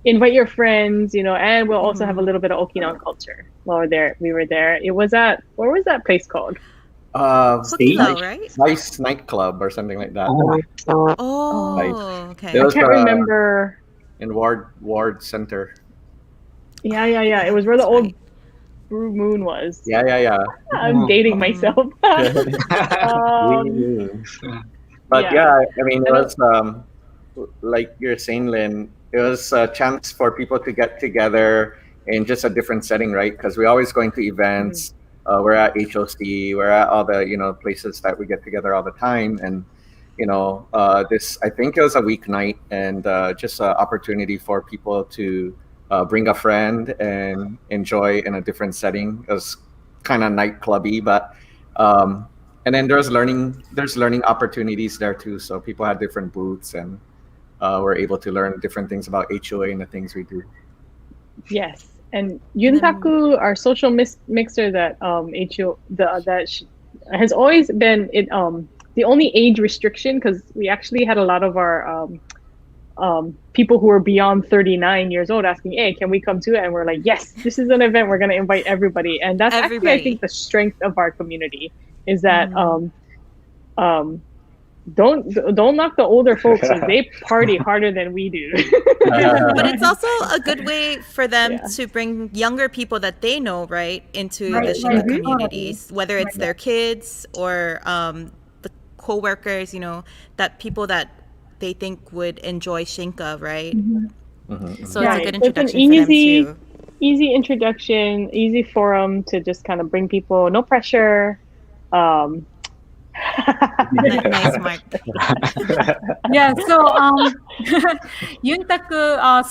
A: invite your friends, and we'll also have a little bit of Okinawan culture while we were there. It was at, where was that place called?
G: Vice nightclub or something like that.
B: Okay.
A: I can't remember.
G: In Ward Center.
A: Yeah. It was where the old Blue Moon was.
G: Yeah.
A: I'm dating myself.
G: But I mean, it was like you're saying, Lynn, it was a chance for people to get together in just a different setting, right? Because we're always going to events. We're at HOC, we're at all the places that we get together all the time, and this, I think it was a weeknight, and just an opportunity for people to bring a friend and enjoy in a different setting. It was kind of nightclubby, but and then there's learning opportunities there too. So people had different booths, and we're able to learn different things about HUOA and the things we do.
A: Yes, and Yuntaku, our social mixer that that has always been the only age restriction, because we actually had a lot of our people who were beyond 39 years old asking, hey, can we come to it? And we're like, yes, this is an event. We're going to invite everybody. And that's actually, I think, the strength of our community is that don't knock the older folks, because they party harder than we do.
B: But it's also a good way for them to bring younger people that they know, right, into the Shinka communities, whether it's their kids or the co-workers, that people that they think would enjoy Shinka, right? So it's a good introduction for them too.
A: Easy introduction, easy forum to just kind of bring people, no pressure.
B: Nice, Mark.
D: Yeah, so Yuntaku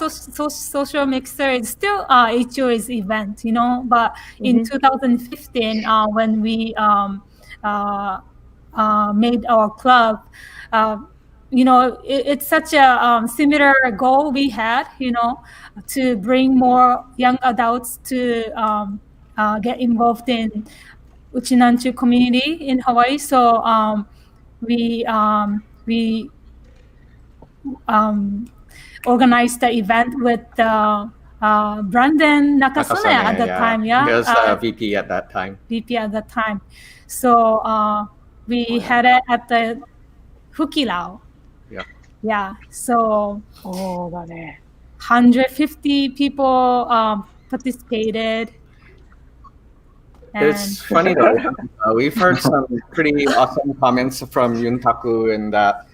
D: social mixer is still HUOA's event, but in 2015, when we made our club, it's such a similar goal we had, to bring more young adults to get involved in Uchinanchu community in Hawaii. So we organized the event with Brandon Nakasone at the time.
G: He was VP at that time.
D: So we had it at the Hukilao. Yeah. So 150 people participated.
G: It's funny though. We've heard some pretty awesome comments from Yuntaku in that,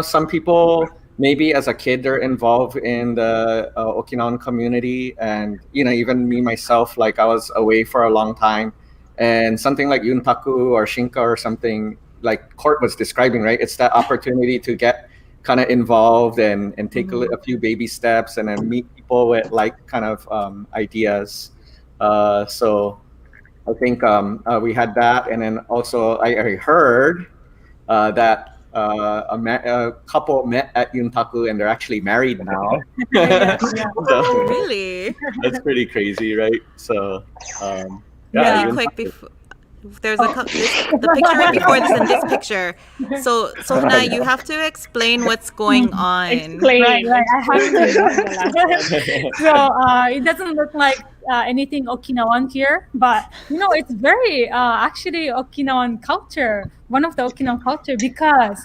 G: some people maybe as a kid they're involved in the Okinawan community, and even me myself, like I was away for a long time, and something like Yuntaku or Shinka or something like Court was describing, right? It's that opportunity to get kind of involved and take a few baby steps and then meet people with like kind of ideas. So I think we had that, and then also I heard that a couple met at Yuntaku and they're actually married now. So,
B: Really?
G: that's pretty crazy, right? So
B: Really quick before. There's the picture right before this and this picture. So Hana, you have to explain what's going on.
A: Explain.
D: Right. I have to. So it doesn't look like anything Okinawan here, but it's very actually Okinawan culture. One of the Okinawan culture, because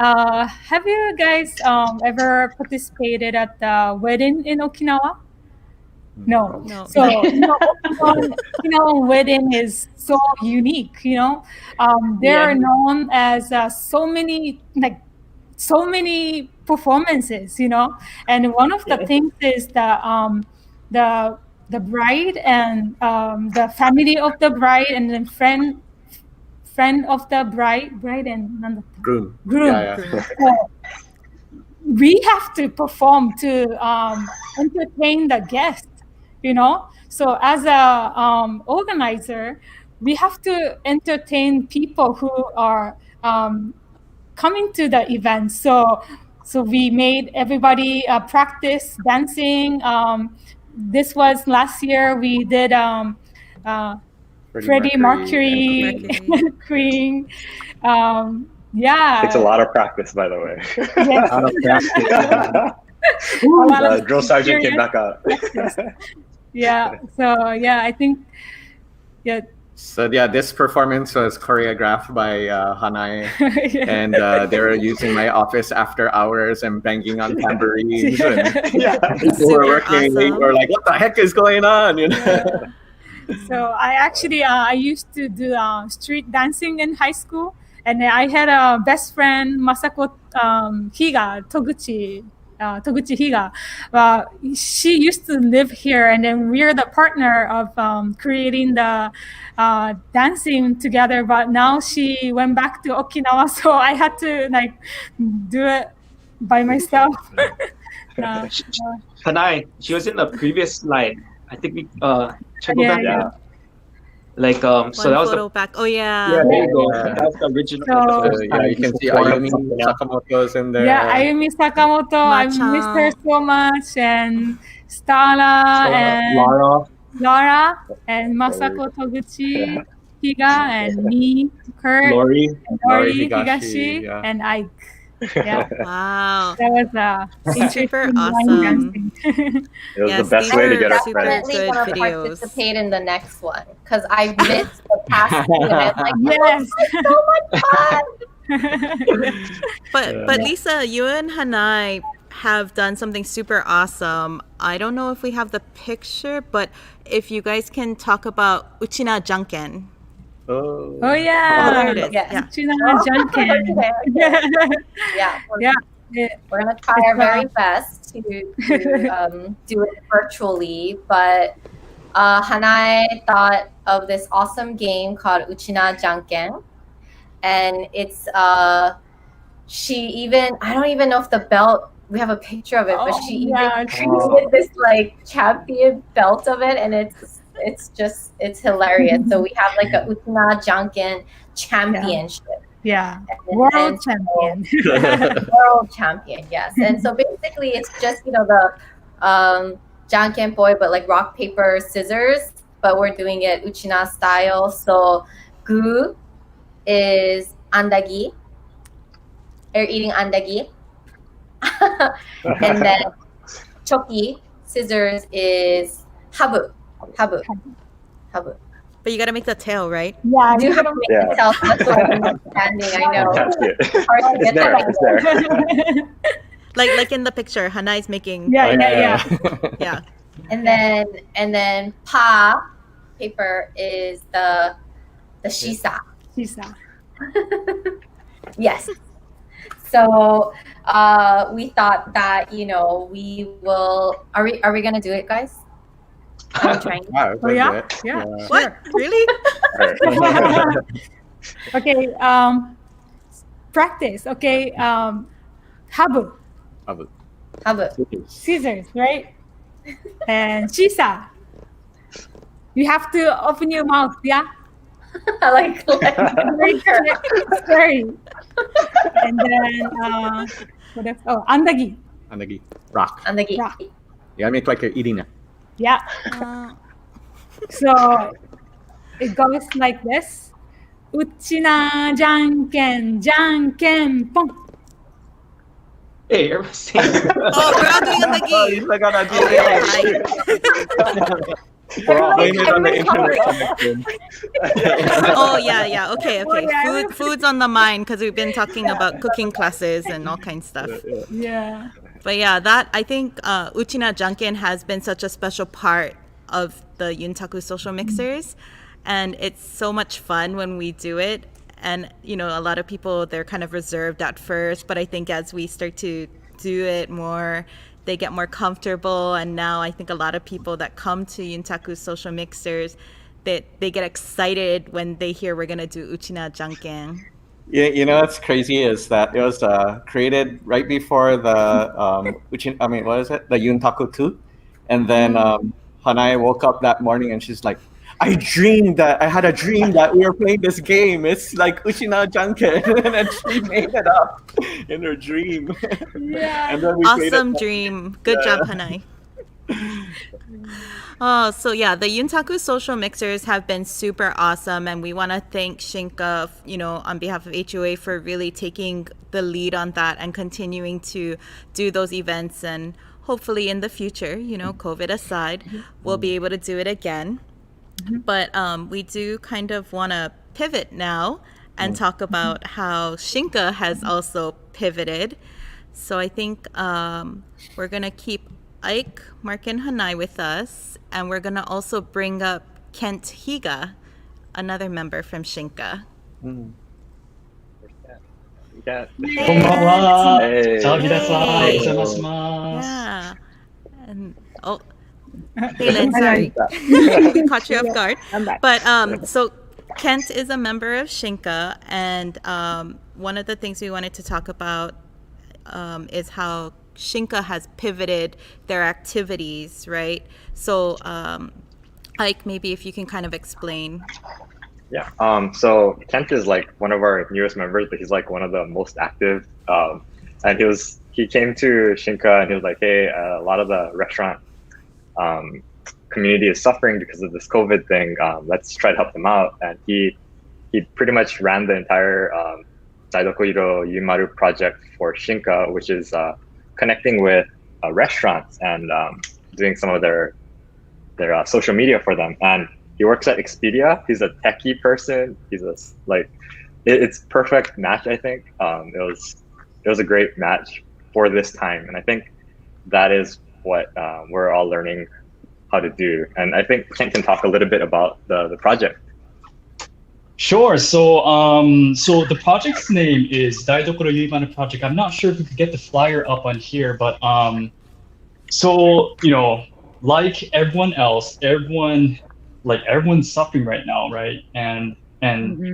D: have you guys ever participated at the wedding in Okinawa? No. So Okinawan wedding is so unique. They're known as so many performances. And one of the things is the bride and the family of the bride, and then friend of the bride and
G: groom.
D: So we have to perform to entertain the guests. So as a organizer, we have to entertain people who are coming to the event. So we made everybody practice dancing. This was last year. We did Freddie Mercury. Queen.
E: Takes a lot of practice, by the way.
D: Yes.
E: Drill sergeant came back up.
D: So I think
G: So this performance was choreographed by Hanai, and they were using my office after hours and banging on tambourines. And people were working. They were like, "What the heck is going on?"
D: So I actually I used to do street dancing in high school, and I had a best friend, Masako Toguchi Higa. She used to live here, and then we're the partner of creating the dancing together. But now she went back to Okinawa, so I had to do it by myself.
F: Hanai, she was in the previous slide. I think we check back.
E: Yeah.
F: So that was the
B: back. Oh yeah.
F: Yeah, there you go. That's the original.
G: You can see Ayumi Sakamoto's in there.
D: Yeah, Ayumi Sakamoto. I miss her so much, and Stara and Laura and Masako Toguchi Higa and me, Kurt,
F: Lori
D: Higashi, and Ike. Yeah.
B: Wow.
D: That was
B: super awesome.
E: It was the best way to get our friends.
C: Definitely want to participate in the next one because I missed the past two and I'm like,
D: yes,
C: so much fun.
B: But Lisa, you and Hanai have done something super awesome. I don't know if we have the picture, but if you guys can talk about Uchina Janken.
D: Oh yeah.
B: There it is.
C: Yes. We're gonna try our very best to do it virtually, but Hanai thought of this awesome game called Uchina Janken, and it's I don't even know if the belt, we have a picture of it, but she created this champion belt of it, and it's hilarious. So we have a Uchina Janken championship.
D: World champion.
C: World champion, yes. And so basically it's just the Janken boy, but rock paper scissors, but we're doing it Uchina style. So gu is andagi. You're eating andagi. And then choki, scissors, is habu.
B: But you gotta make the tail, right?
D: Yeah,
C: you have to make the tail. So that's what I'm understanding. I know.
E: It's there.
B: Like in the picture, Hanai's making.
D: Yeah.
B: Yeah.
C: And then pa paper is the shisa.
D: Shisa.
C: Yes. So we thought that, you know, we will. Are we gonna do it, guys? Are we trying?
D: Oh yeah, yeah.
B: What? Really?
D: Okay. Practice. Okay. Habu. Scissors, right? And shisa. You have to open your mouth, yeah?
C: like
D: Scary. And then what else? Oh, andagi.
G: Rock.
C: Rock.
G: Yeah, make like you're eating it.
D: Yeah. So it goes like this. Uchina janken pong.
F: Hey, everyone's saying
B: Oh, we're all doing andagi.
G: We're all blaming it on the internet connection.
B: Oh yeah. Okay.
D: yeah.
B: Food's on the mind because we've been talking about cooking classes and all kinds of stuff.
D: Yeah.
B: But yeah, that I think Uchina Junkin has been such a special part of the Yuntaku social mixers, and it's so much fun when we do it. And you know, a lot of people, they're kind of reserved at first, but I think as we start to do it more, they get more comfortable. And now I think a lot of people that come to Yuntaku social mixers, they get excited when they hear we're gonna do Uchina Janken.
H: Yeah, you know what's crazy is that it was created right before the what is it? The Yuntaku 2. And then Hanai woke up that morning and she's like, I had a dream that we were playing this game. It's like Uchina Janken. And then she made it up in her dream.
D: Yeah.
H: And then we
B: Awesome dream. Good job, Hanai. Oh, so yeah, the Yuntaku social mixers have been super awesome, and we want to thank Shinka, you know, on behalf of HUA for really taking the lead on that and continuing to do those events. And hopefully in the future, you know, COVID aside, we'll be able to do it again. But we do kind of want to pivot now and talk about how Shinka has also pivoted. So I think we're going to keep Ike, Mark, and Hanai with us, and we're going to also bring up Kent Higa, another member from Shinka.
E: こ
I: んばんは。
E: Hey.
I: 騒ぎださい。お邪魔します。
B: Yeah. And hey Lynn, sorry. We caught you off guard.
A: I'm back.
B: But so Kent is a member of Shinka, and one of the things we wanted to talk about is how Shinka has pivoted their activities, right? So Ike, maybe if you can kind of explain.
E: Yeah. So Kent is like one of our newest members, but he's like one of the most active. And he came to Shinka and he was like, hey, a lot of the restaurant community is suffering because of this COVID thing. Let's try to help them out. And he pretty much ran the entire Daidokoiro Yumaru project for Shinka, which is connecting with restaurants and doing some of their social media for them. And he works at Expedia. He's a techie person. He's it's perfect match. I think it was a great match for this time, and I think that is what we're all learning how to do. And I think Kent can talk a little bit about the project.
I: Sure. So so the project's name is Daidokoro Yuimana Project. I'm not sure if we could get the flyer up on here, but so you know, like everyone else, everyone's suffering right now, right? And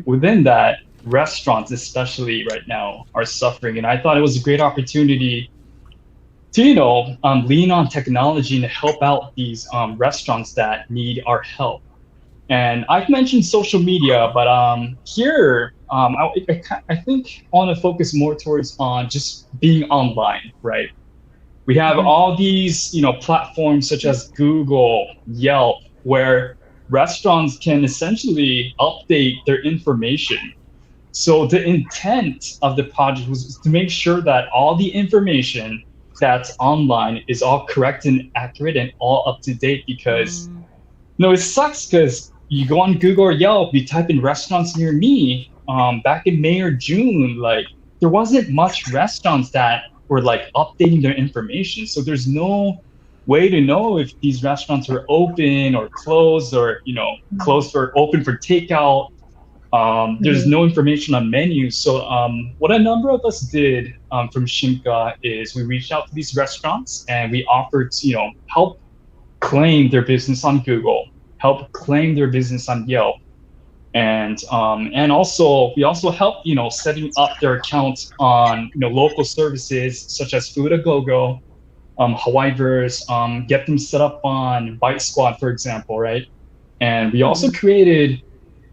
I: within that, restaurants especially right now are suffering. And I thought it was a great opportunity to, you know, lean on technology and help out these restaurants that need our help. And I've mentioned social media, but here I think I want to focus more towards on just being online, right? We have all these, you know, platforms such as Google, Yelp, where restaurants can essentially update their information. So the intent of the project was to make sure that all the information that's online is all correct and accurate and all up to date, because you know, it sucks because you go on Google or Yelp, you type in restaurants near me, back in May or June, like there wasn't much restaurants that were like updating their information. So there's no way to know if these restaurants are open or closed, or closed or open for takeout. There's no information on menus. So what a number of us did from Shinka is we reached out to these restaurants and we offered to help claim their business on Google, help claim their business on Yelp. And also we also help setting up their accounts on local services such as Food A Go Go, Hawaiiverse, get them set up on Bite Squad, for example, right? And we also created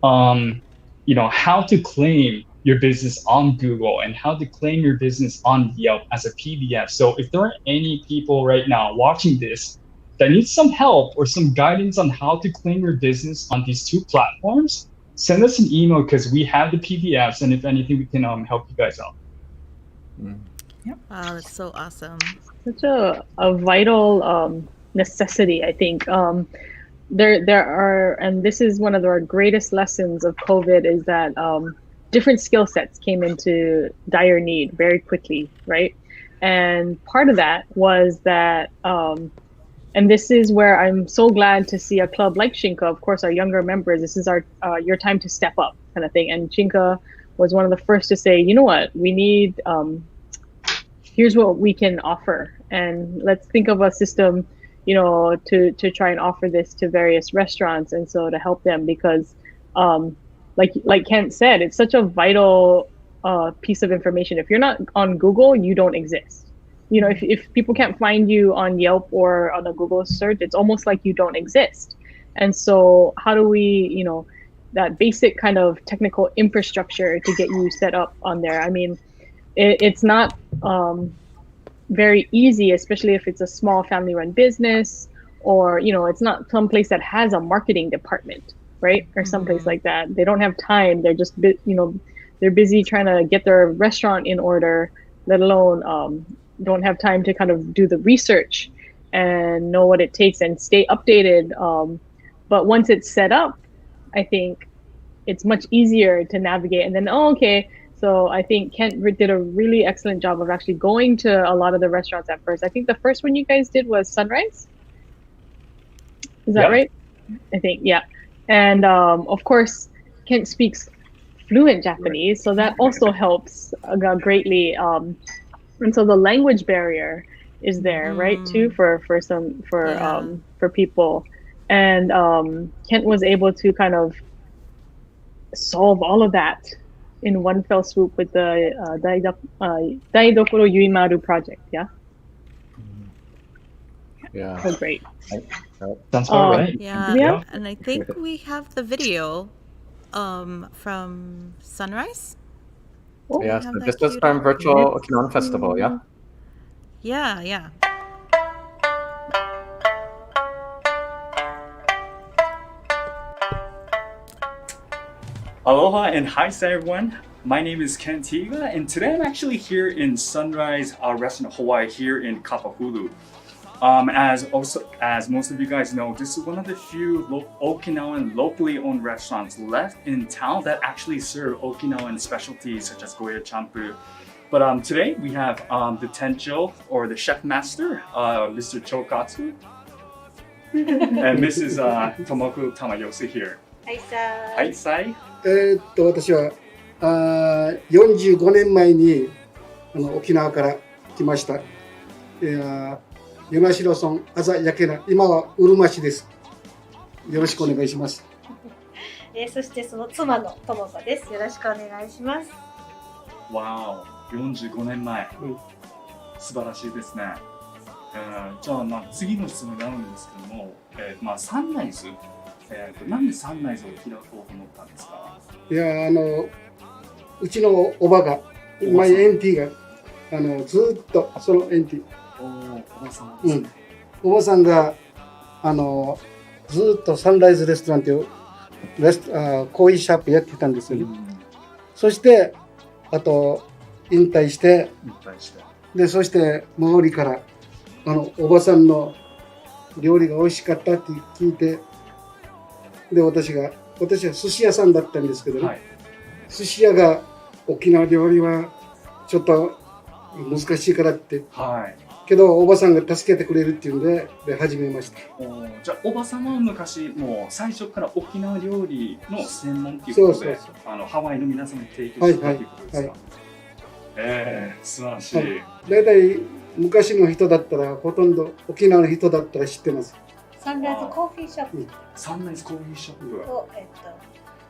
I: how to claim your business on Google and how to claim your business on Yelp as a PDF. So if there are any people right now watching this that need some help or some guidance on how to claim your business on these two platforms, send us an email because we have the PDFs, and if anything, we can help you guys out.
B: Wow, that's so awesome.
A: Such a vital necessity, I think. There are, and this is one of our greatest lessons of COVID, is that different skill sets came into dire need very quickly, right? And part of that was that, and this is where I'm so glad to see a club like Shinka, of course, our younger members, this is your time to step up kind of thing. And Shinka was one of the first to say, you know what, we need, here's what we can offer. And let's think of a system, to try and offer this to various restaurants. And so to help them, because like Kent said, it's such a vital piece of information. If you're not on Google, you don't exist. If people can't find you on Yelp or on a Google search, it's almost like you don't exist. And so how do we, that basic kind of technical infrastructure to get you set up on there? I mean, it's not very easy, especially if it's a small family-run business, or it's not some place that has a marketing department, right? Or someplace like that. They don't have time. They're just they're busy trying to get their restaurant in order, let alone don't have time to kind of do the research and know what it takes and stay updated. But once it's set up, I think it's much easier to navigate. And then, okay. So I think Kent did a really excellent job of actually going to a lot of the restaurants at first. I think the first one you guys did was Sunrise. Is that right? I think, yeah. And of course, Kent speaks fluent Japanese, so that also helps greatly. And so the language barrier is there, right, too, for people. And Kent was able to kind of solve all of that in one fell swoop with the Daidokoro Yuimaru project, yeah?
G: Yeah.
A: So great.
I: Sounds about right.
B: Yeah, and I think we have the video from Sunrise.
H: Yeah, so this is from Virtual Okinawan Festival, yeah?
B: Yeah.
J: Aloha and hi everyone. My name is Ken Tiga, and today I'm actually here in Sunrise Restaurant Hawaii here in Kapahulu. As most of you guys know, this is one of the few Okinawan locally owned restaurants left in town that actually serve Okinawan specialties such as goya champu. But today we have the tencho, or the chef master, Mr. Chokatsu, and Mrs. Tomoko Tamayose here. Hi, Sai.
K: 私は45年前に沖縄から来ました。与那城村朝焼けな、今はうるま市です。よろしくお願いします。
L: そしてその妻のともこです。よろしくお願いします。
J: わお、45年前、素晴らしいですね。じゃあ次の質問になるんですけども、サンライズ、なんでサンライズを開こうと思ったんですか？
K: いやうちのおばが、マイエンティがずっとそのエンティ。
J: おばさんですね。
K: おばさんがずっとサンライズレストランというコーヒーシャープやってたんですよね。そしてあと引退してでそして周りからおばさんの料理が美味しかったって聞いて、で私は寿司屋さんだったんですけどね、寿司屋が沖縄料理はちょっと難しいからって、けどおばさんが助けてくれるっていうんで始めました。
J: じゃあおば様は昔もう最初から沖縄料理の専門っていうことでハワイの皆様に提供したということですか。素晴らしい。
K: だいたい昔の人だったらほとんど沖縄の人だったら知ってます。
L: サンライズコーヒーショップ。
J: サンライズコーヒーショップ。
L: と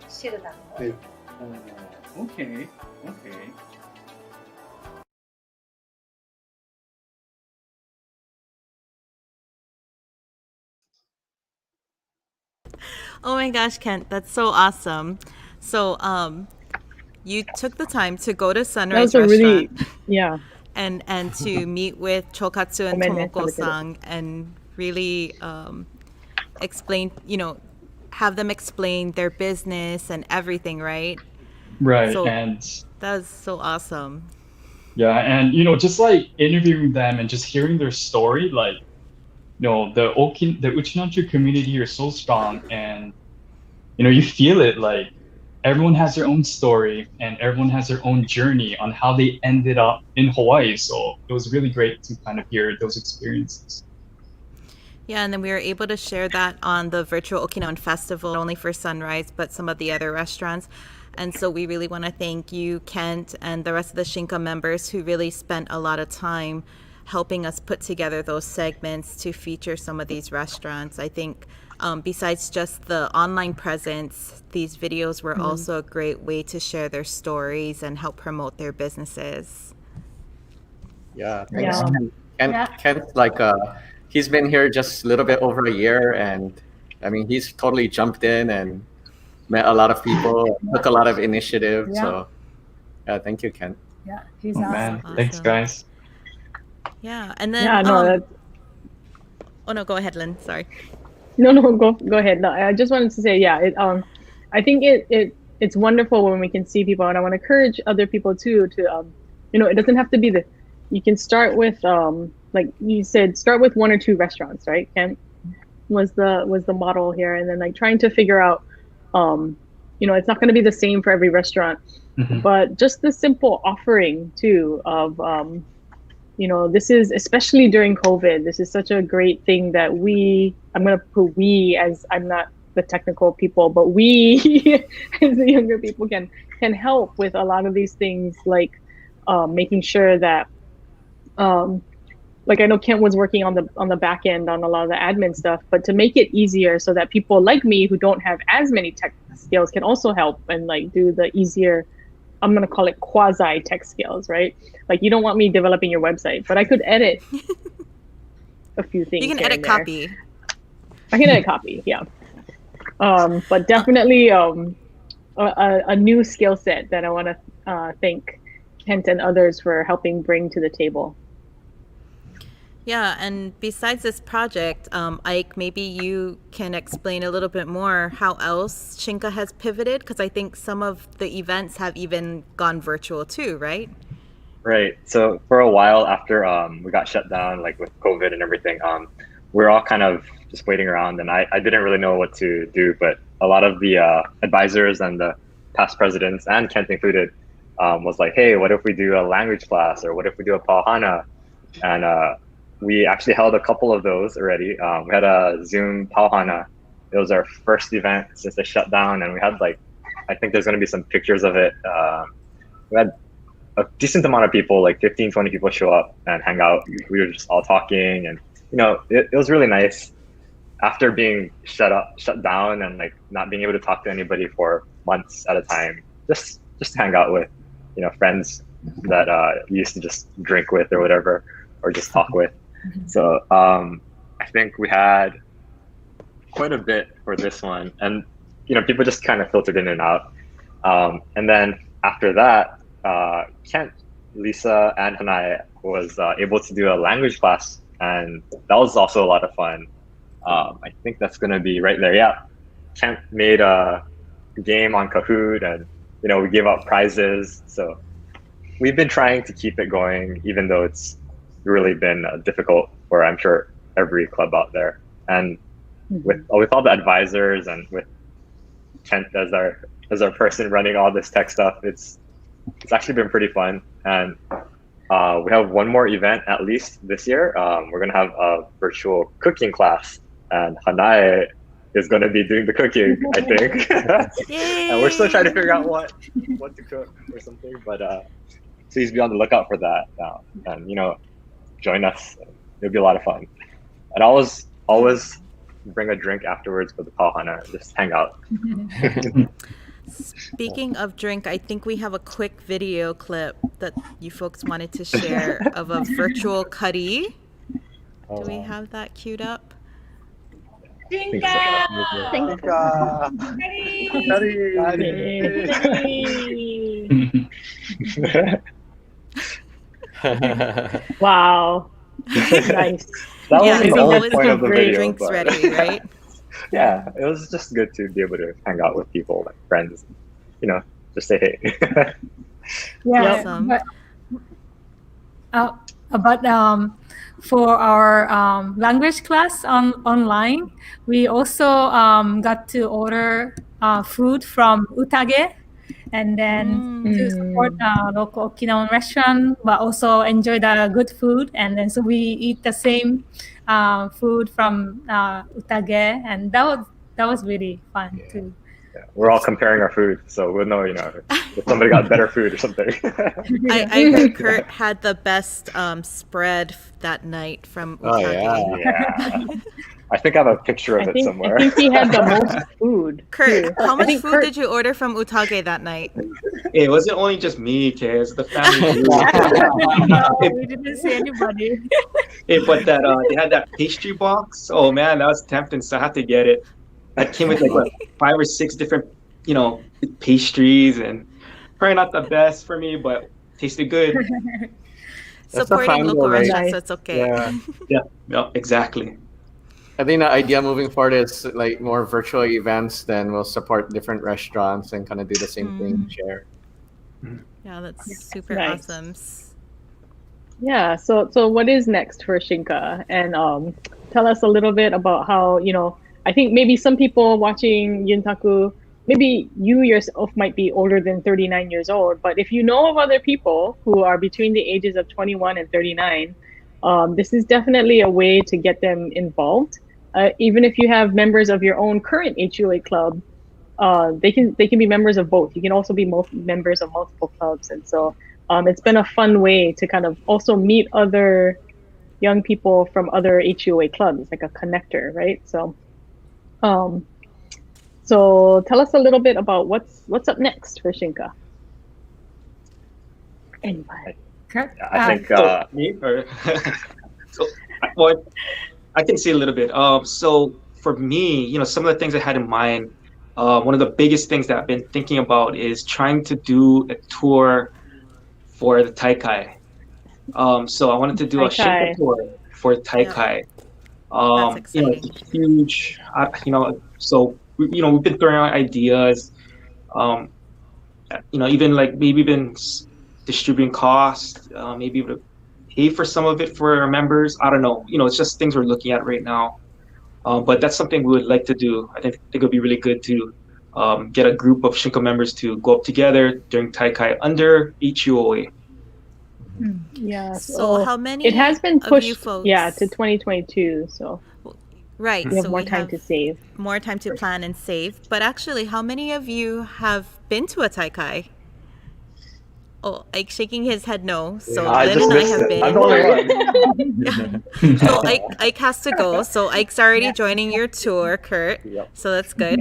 L: シルダーの。はい。
J: OK。
B: Oh my gosh, Kent, that's so awesome. So, you took the time to go to Sunrise Restaurant, and to meet with Chokatsu and Tomoko-san and really explain, have them explain their business and everything, right?
I: Right,
B: so
I: and
B: that's so awesome.
I: Yeah, and just like interviewing them and just hearing their story, like the Uchinanchu community are so strong, and you feel it, like everyone has their own story and everyone has their own journey on how they ended up in Hawaii. So it was really great to kind of hear those experiences.
B: Yeah, and then we were able to share that on the virtual Okinawan Festival, not only for Sunrise, but some of the other restaurants. And so we really want to thank you, Kent, and the rest of the Shinka members who really spent a lot of time helping us put together those segments to feature some of these restaurants. I think besides just the online presence, these videos were also a great way to share their stories and help promote their businesses.
G: Yeah, thanks. Kent, like, he's been here just a little bit over a year, and I mean, he's totally jumped in and met a lot of people, took a lot of initiative. So, yeah, thank you, Kent.
D: Yeah, he's awesome.
I: Man, thanks, guys.
B: Yeah, and then oh no, go ahead, Lynn. Sorry.
A: No, go ahead. No, I just wanted to say, I think it's wonderful when we can see people, and I want to encourage other people too to, it doesn't have to be you can start with, like you said, start with 1 or 2 restaurants, right? Kent was the model here, and then like trying to figure out, it's not going to be the same for every restaurant, but just the simple offering too of, this is, especially during COVID, this is such a great thing that I'm going to put we, as I'm not the technical people, but we as the younger people can help with a lot of these things, like making sure that, like I know Kent was working on the back end on a lot of the admin stuff, but to make it easier so that people like me who don't have as many tech skills can also help and like do the easier, I'm going to call it quasi tech skills, right? Like you don't want me developing your website, but I could edit a few things.
B: You can edit copy.
A: I can edit copy, yeah. But definitely a new skill set that I want to thank Kent and others for helping bring to the table.
B: Yeah, and besides this project, Ike, maybe you can explain a little bit more how else Shinka has pivoted, because I think some of the events have even gone virtual too, right?
E: Right. So for a while after we got shut down, like with COVID and everything, we were all kind of just waiting around, and I didn't really know what to do, but a lot of the advisors and the past presidents, and Kent included, was like, hey, what if we do a language class, or what if we do a pauhana? And we actually held a couple of those already. We had a Zoom pauhana. It was our first event since they shut down, and we had I think there's going to be some pictures of it. We had a decent amount of people, like 15, 20 people show up and hang out. We were just all talking, and it was really nice after being shut down and like not being able to talk to anybody for months at a time. Just hang out with, friends that you used to just drink with or whatever, or just talk with. So I think we had quite a bit for this one, and people just kind of filtered in and out. And then after that, Kent, Lisa, and Hanai was able to do a language class, and that was also a lot of fun. I think that's going to be right there. Yeah, Kent made a game on Kahoot, and we gave out prizes. So we've been trying to keep it going, even though it's really been difficult for, I'm sure, every club out there. And with all the advisors and with Kent as our person running all this tech stuff, it's actually been pretty fun. And we have one more event at least this year. We're gonna have a virtual cooking class, and Hanae is gonna be doing the cooking, I think. And we're still trying to figure out what to cook or something. But please be on the lookout for that. And join us. It'll be a lot of fun. And always bring a drink afterwards for the Pauhana. Just hang out.
B: Speaking of drink, I think we have a quick video clip that you folks wanted to share of a virtual cutty. Do we have that queued up?
L: Shinka!
A: Wow. Nice.
E: That
B: Yeah,
E: was
B: it's
E: the only
B: always
E: point of the video.
B: drinks
E: but-
B: ready, right?
E: Yeah, it was just good to be able to hang out with people, like friends, just say hey.
D: Yeah,
B: Awesome.
D: but for our language class online, we also got to order food from Utage, and then to support local Okinawan restaurant, but also enjoy the good food. And then so we eat the same food from Utage, and that was really fun too.
E: Yeah, we're all comparing our food, so we'll know, if somebody got better food or something.
B: I heard Kurt had the best spread that night from Utage.
E: Yeah. I think I have a picture of it somewhere.
A: I think he had the most food.
B: Kurt, how much food
A: Kurt-
B: did you order from Utage that night?
F: It wasn't only just me, kids. The family.
D: No, we didn't see anybody.
F: But they had that pastry box. Oh man, that was tempting. So I had to get it. That came with like 5 or 6 different, pastries, and probably not the best for me, but tasted good.
B: Supporting local
H: right?
B: restaurants, that's okay.
F: Yeah, exactly.
H: I think the idea moving forward is like more virtual events. Then we'll support different restaurants and kind of do the same thing, share.
B: Yeah, that's super
A: Nice.
B: awesome.
A: Yeah. So what is next for Shinka? And tell us a little bit about how, I think maybe some people watching Yuntaku, maybe you yourself might be older than 39 years old, but if you know of other people who are between the ages of 21 and 39, this is definitely a way to get them involved. Even if you have members of your own current HUA club, they can be members of both. You can also be members of multiple clubs. And so it's been a fun way to kind of also meet other young people from other HUA clubs. It's like a connector, right? So tell us a little bit about what's up next for Shinka. Anybody?
E: I think
F: Me or well, I can say a little bit. So for me, some of the things I had in mind. One of the biggest things that I've been thinking about is trying to do a tour for the Taikai. So I wanted to do a Shinka tour for Taikai.
B: That's exciting.
F: It's huge. So we've been throwing out ideas. Even like maybe been distributing costs. Maybe able to pay for some of it for our members. I don't know. It's just things we're looking at right now. But that's something we would like to do. I think it would be really good to get a group of Shinka members to go up together during Taikai under HUOA.
A: Yeah.
B: So how many
A: It has been
B: of
A: pushed,
B: you folks?
A: to 2022. So
B: Right.
A: we have
B: so
A: more
B: we
A: time
B: have
A: to save.
B: more time to plan and save. But actually, how many of you have been to a Taikai? Oh, Ike shaking his head no. So
E: I
B: Lynn
E: just
B: and I
E: missed
B: have
E: it.
B: been.
E: I'm the only one.
B: So Ike has to go. So Ike's already joining your tour, Kurt.
E: Yep.
B: So that's good.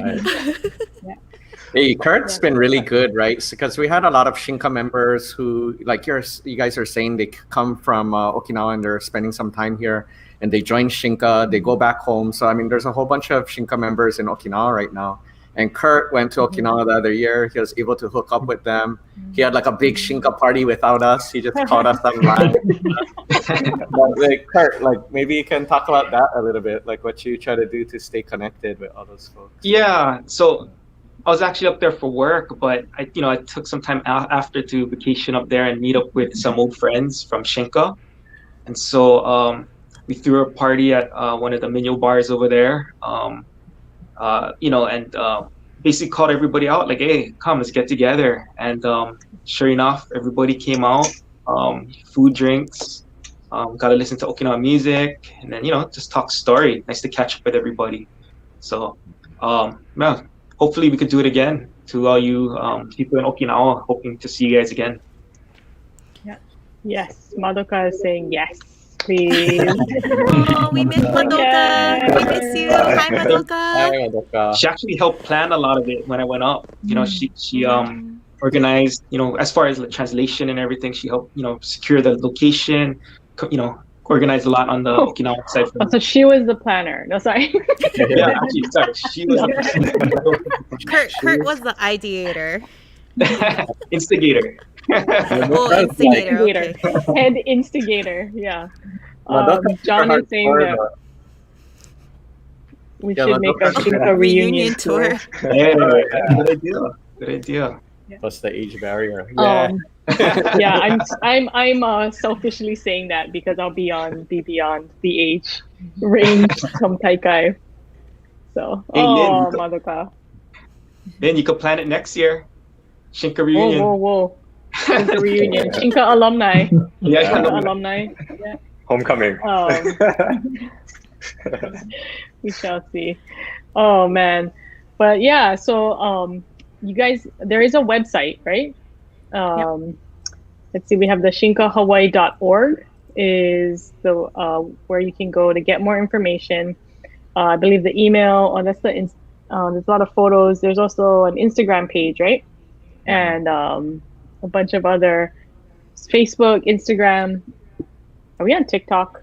H: Hey, Kurt's been really good, right? Because we had a lot of Shinka members who, like you guys are saying, they come from Okinawa and they're spending some time here, and they join Shinka, they go back home. So, there's a whole bunch of Shinka members in Okinawa right now. And Kurt went to Okinawa the other year. He was able to hook up with them. He had like a big Shinka party without us. He just called us online. But, like, Kurt, maybe you can talk about that a little bit, like what you try to do to stay connected with all those folks.
F: Yeah. So I was actually up there for work, but I took some time after to vacation up there and meet up with some old friends from Shinka. And so we threw a party at one of the menu bars over there. Basically called everybody out, like, hey, come, let's get together. And sure enough, everybody came out. food, drinks. Got to listen to Okinawan music, and then just talk story. Nice to catch up with everybody. So, yeah, hopefully we could do it again. To all you people in Okinawa, hoping to see you guys again.
A: Yeah. Yes, Madoka is saying yes, please.
B: Oh, we miss Madoka. We miss you. Hi, Madoka.
F: She actually helped plan a lot of it when I went up. She organized, as far as the translation and everything. She helped, secure the location. Organized a lot on the Okinawan side.
A: So she was the planner. No, sorry.
F: Yeah, actually, sorry. She was.
B: Kurt was the ideator.
F: Instigator.
B: Instigator. Okay.
A: Head instigator. Yeah. John is saying that we should make a Shinka reunion tour.
F: Yeah, good idea. Good idea.
H: Plus the age barrier.
A: Yeah. Yeah, I'm selfishly saying that because I'll be beyond the age range from Taikai. So,
F: hey, Lynn,
A: Madoka.
F: Then you could plan it next year. Shinka reunion.
A: Whoa. Shinka reunion. Shinka alumni.
F: Yeah,
A: Shinka alumni. Yeah.
E: Homecoming.
A: We shall see. Oh man, but yeah. So you guys, there is a website, right? Let's see. We have the shinkahawaii.org is the where you can go to get more information. I believe the email. Oh, that's there's a lot of photos. There's also an Instagram page, right? And a bunch of other Facebook, Instagram. Are we on TikTok?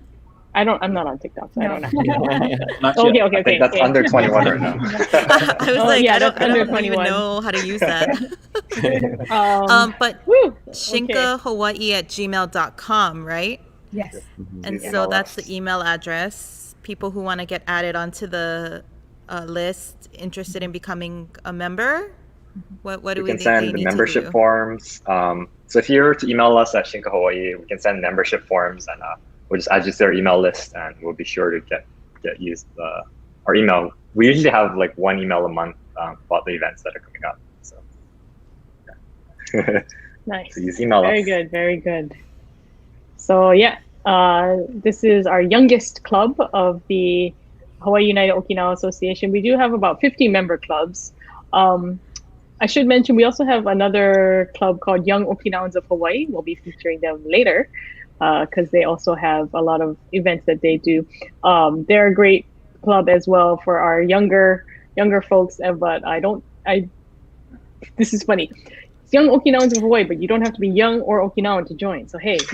A: I'm not on TikTok, so I don't know. Okay.
E: I think that's under 21 right now.
B: I was like, I don't even know how to use that. But shinkahawaii@gmail.com, right?
L: Yes.
B: And so that's the email address. People who want to get added onto the list, interested in becoming a member, what do we
E: can send the membership forms. So if you were to email us at Shinka Hawaii, we can send membership forms, and we'll just add you to our email list, and we'll be sure to get used our email. We usually have like one email a month about the events that are coming up. So yeah.
A: Nice.
E: So use email
A: very
E: us.
A: Good, very good. So yeah, this is our youngest club of the Hawaii United Okinawa Association. We do have about 50 member clubs. I should mention we also have another club called Young Okinawans of Hawaii. We'll be featuring them later because they also have a lot of events that they do. They're a great club as well for our younger folks. But this is funny. It's Young Okinawans of Hawaii, but you don't have to be young or Okinawan to join. So hey, it's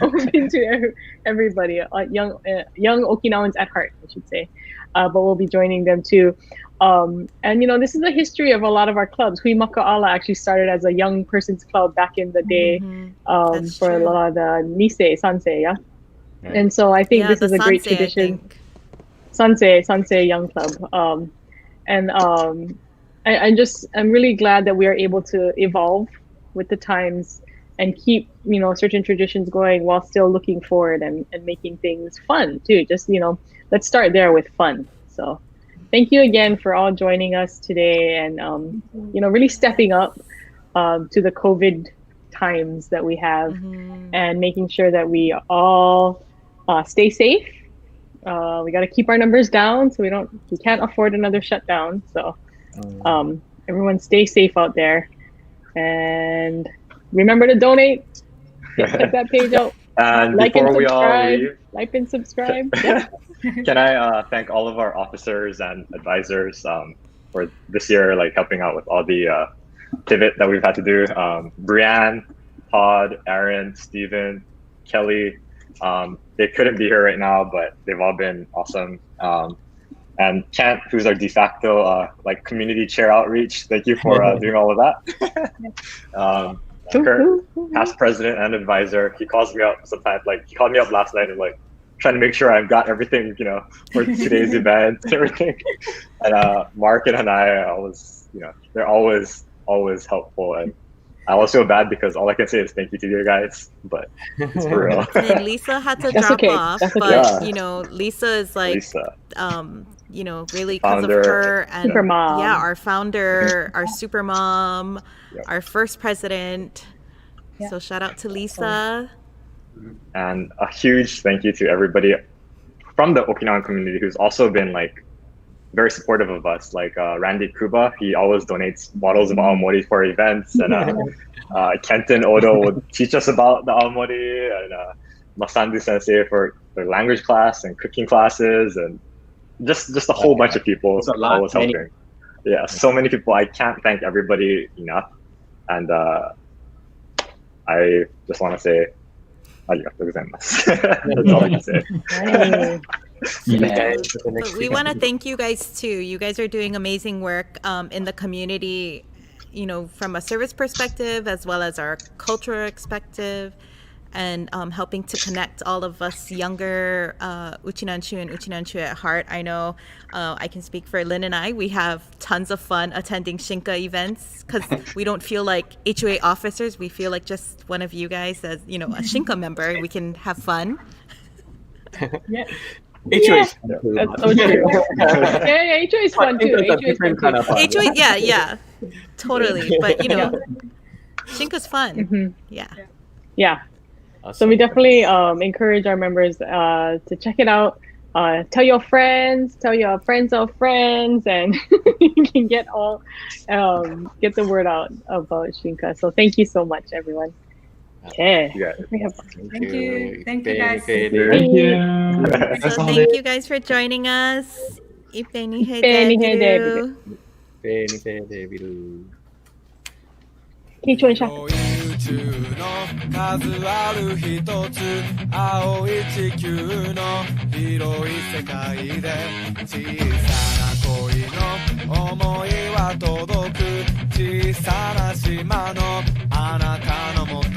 A: open to everybody. Young Okinawans at heart, I should say. But we'll be joining them too. And this is the history of a lot of our clubs. Hui Maka'ala actually started as a young person's club back in the day for a lot of the Nisei, Sansei, yeah? Right. And so I think this is a great tradition. Sansei Young Club. I'm really glad that we are able to evolve with the times and keep, certain traditions going while still looking forward and making things fun too. Just, let's start there with fun. So thank you again for all joining us today and, really stepping up to the COVID times that we have and making sure that we all stay safe. We got to keep our numbers down so we can't afford another shutdown. So everyone stay safe out there and remember to donate. Check that page out.
E: And before we all leave,
A: like and subscribe.
E: Can I thank all of our officers and advisors for this year, helping out with all the pivot that we've had to do. Brianne, Todd, Aaron, Steven, Kelly, they couldn't be here right now, but they've all been awesome. And Kent, who's our de facto community chair outreach, thank you for doing all of that. Kurt, past president and advisor, he calls me up sometimes. He called me up last night and trying to make sure I've got everything, for today's event and everything. And Mark and Hanai always, they're always helpful. And I always feel bad because all I can say is thank you to you guys, but it's for real.
B: And Lisa had to drop off, but Lisa is Lisa. Really because of her and
A: super mom.
B: Yeah, our founder, our super mom, our first president. So shout out to Lisa.
E: And a huge thank you to everybody from the Okinawan community who's also been like very supportive of us. Like Randy Kuba, he always donates bottles of aomori for events, and Kenton Odo would teach us about the aomori, and Masandu Sensei for their language class and cooking classes, and just a whole bunch of people always helping. Yeah, so many people. I can't thank everybody enough, and I just want to say, arigatou gozaimasu. That's all I can say.
B: But we want to thank you guys too. You guys are doing amazing work in the community, you know, from a service perspective as well as our cultural perspective, and helping to connect all of us younger Uchinanshu and Uchinanshu at heart. I know I can speak for Lynn and I. We have tons of fun attending Shinka events because we don't feel like HUA officers. We feel like just one of you guys as, you know, a Shinka member. We can have fun.
D: Yeah.
H: HUA is
A: That's so true. Yeah, HUA is fun too.
B: HUA, yeah, totally. But you know, Shinka's fun.
A: Yeah. So we definitely encourage our members to check it out. Tell your friends of friends, and you can get the word out about Shinka. So thank you so much, everyone. Okay.
D: Thank you. Thank you, guys.
I: Thank you.
B: So thank you guys for joining us. Ipeni debiru.
A: Keep shot.
M: 宇宙の数ある一つ青い地球の広い世界で小さな恋の想いは届く小さな島のあなたのもと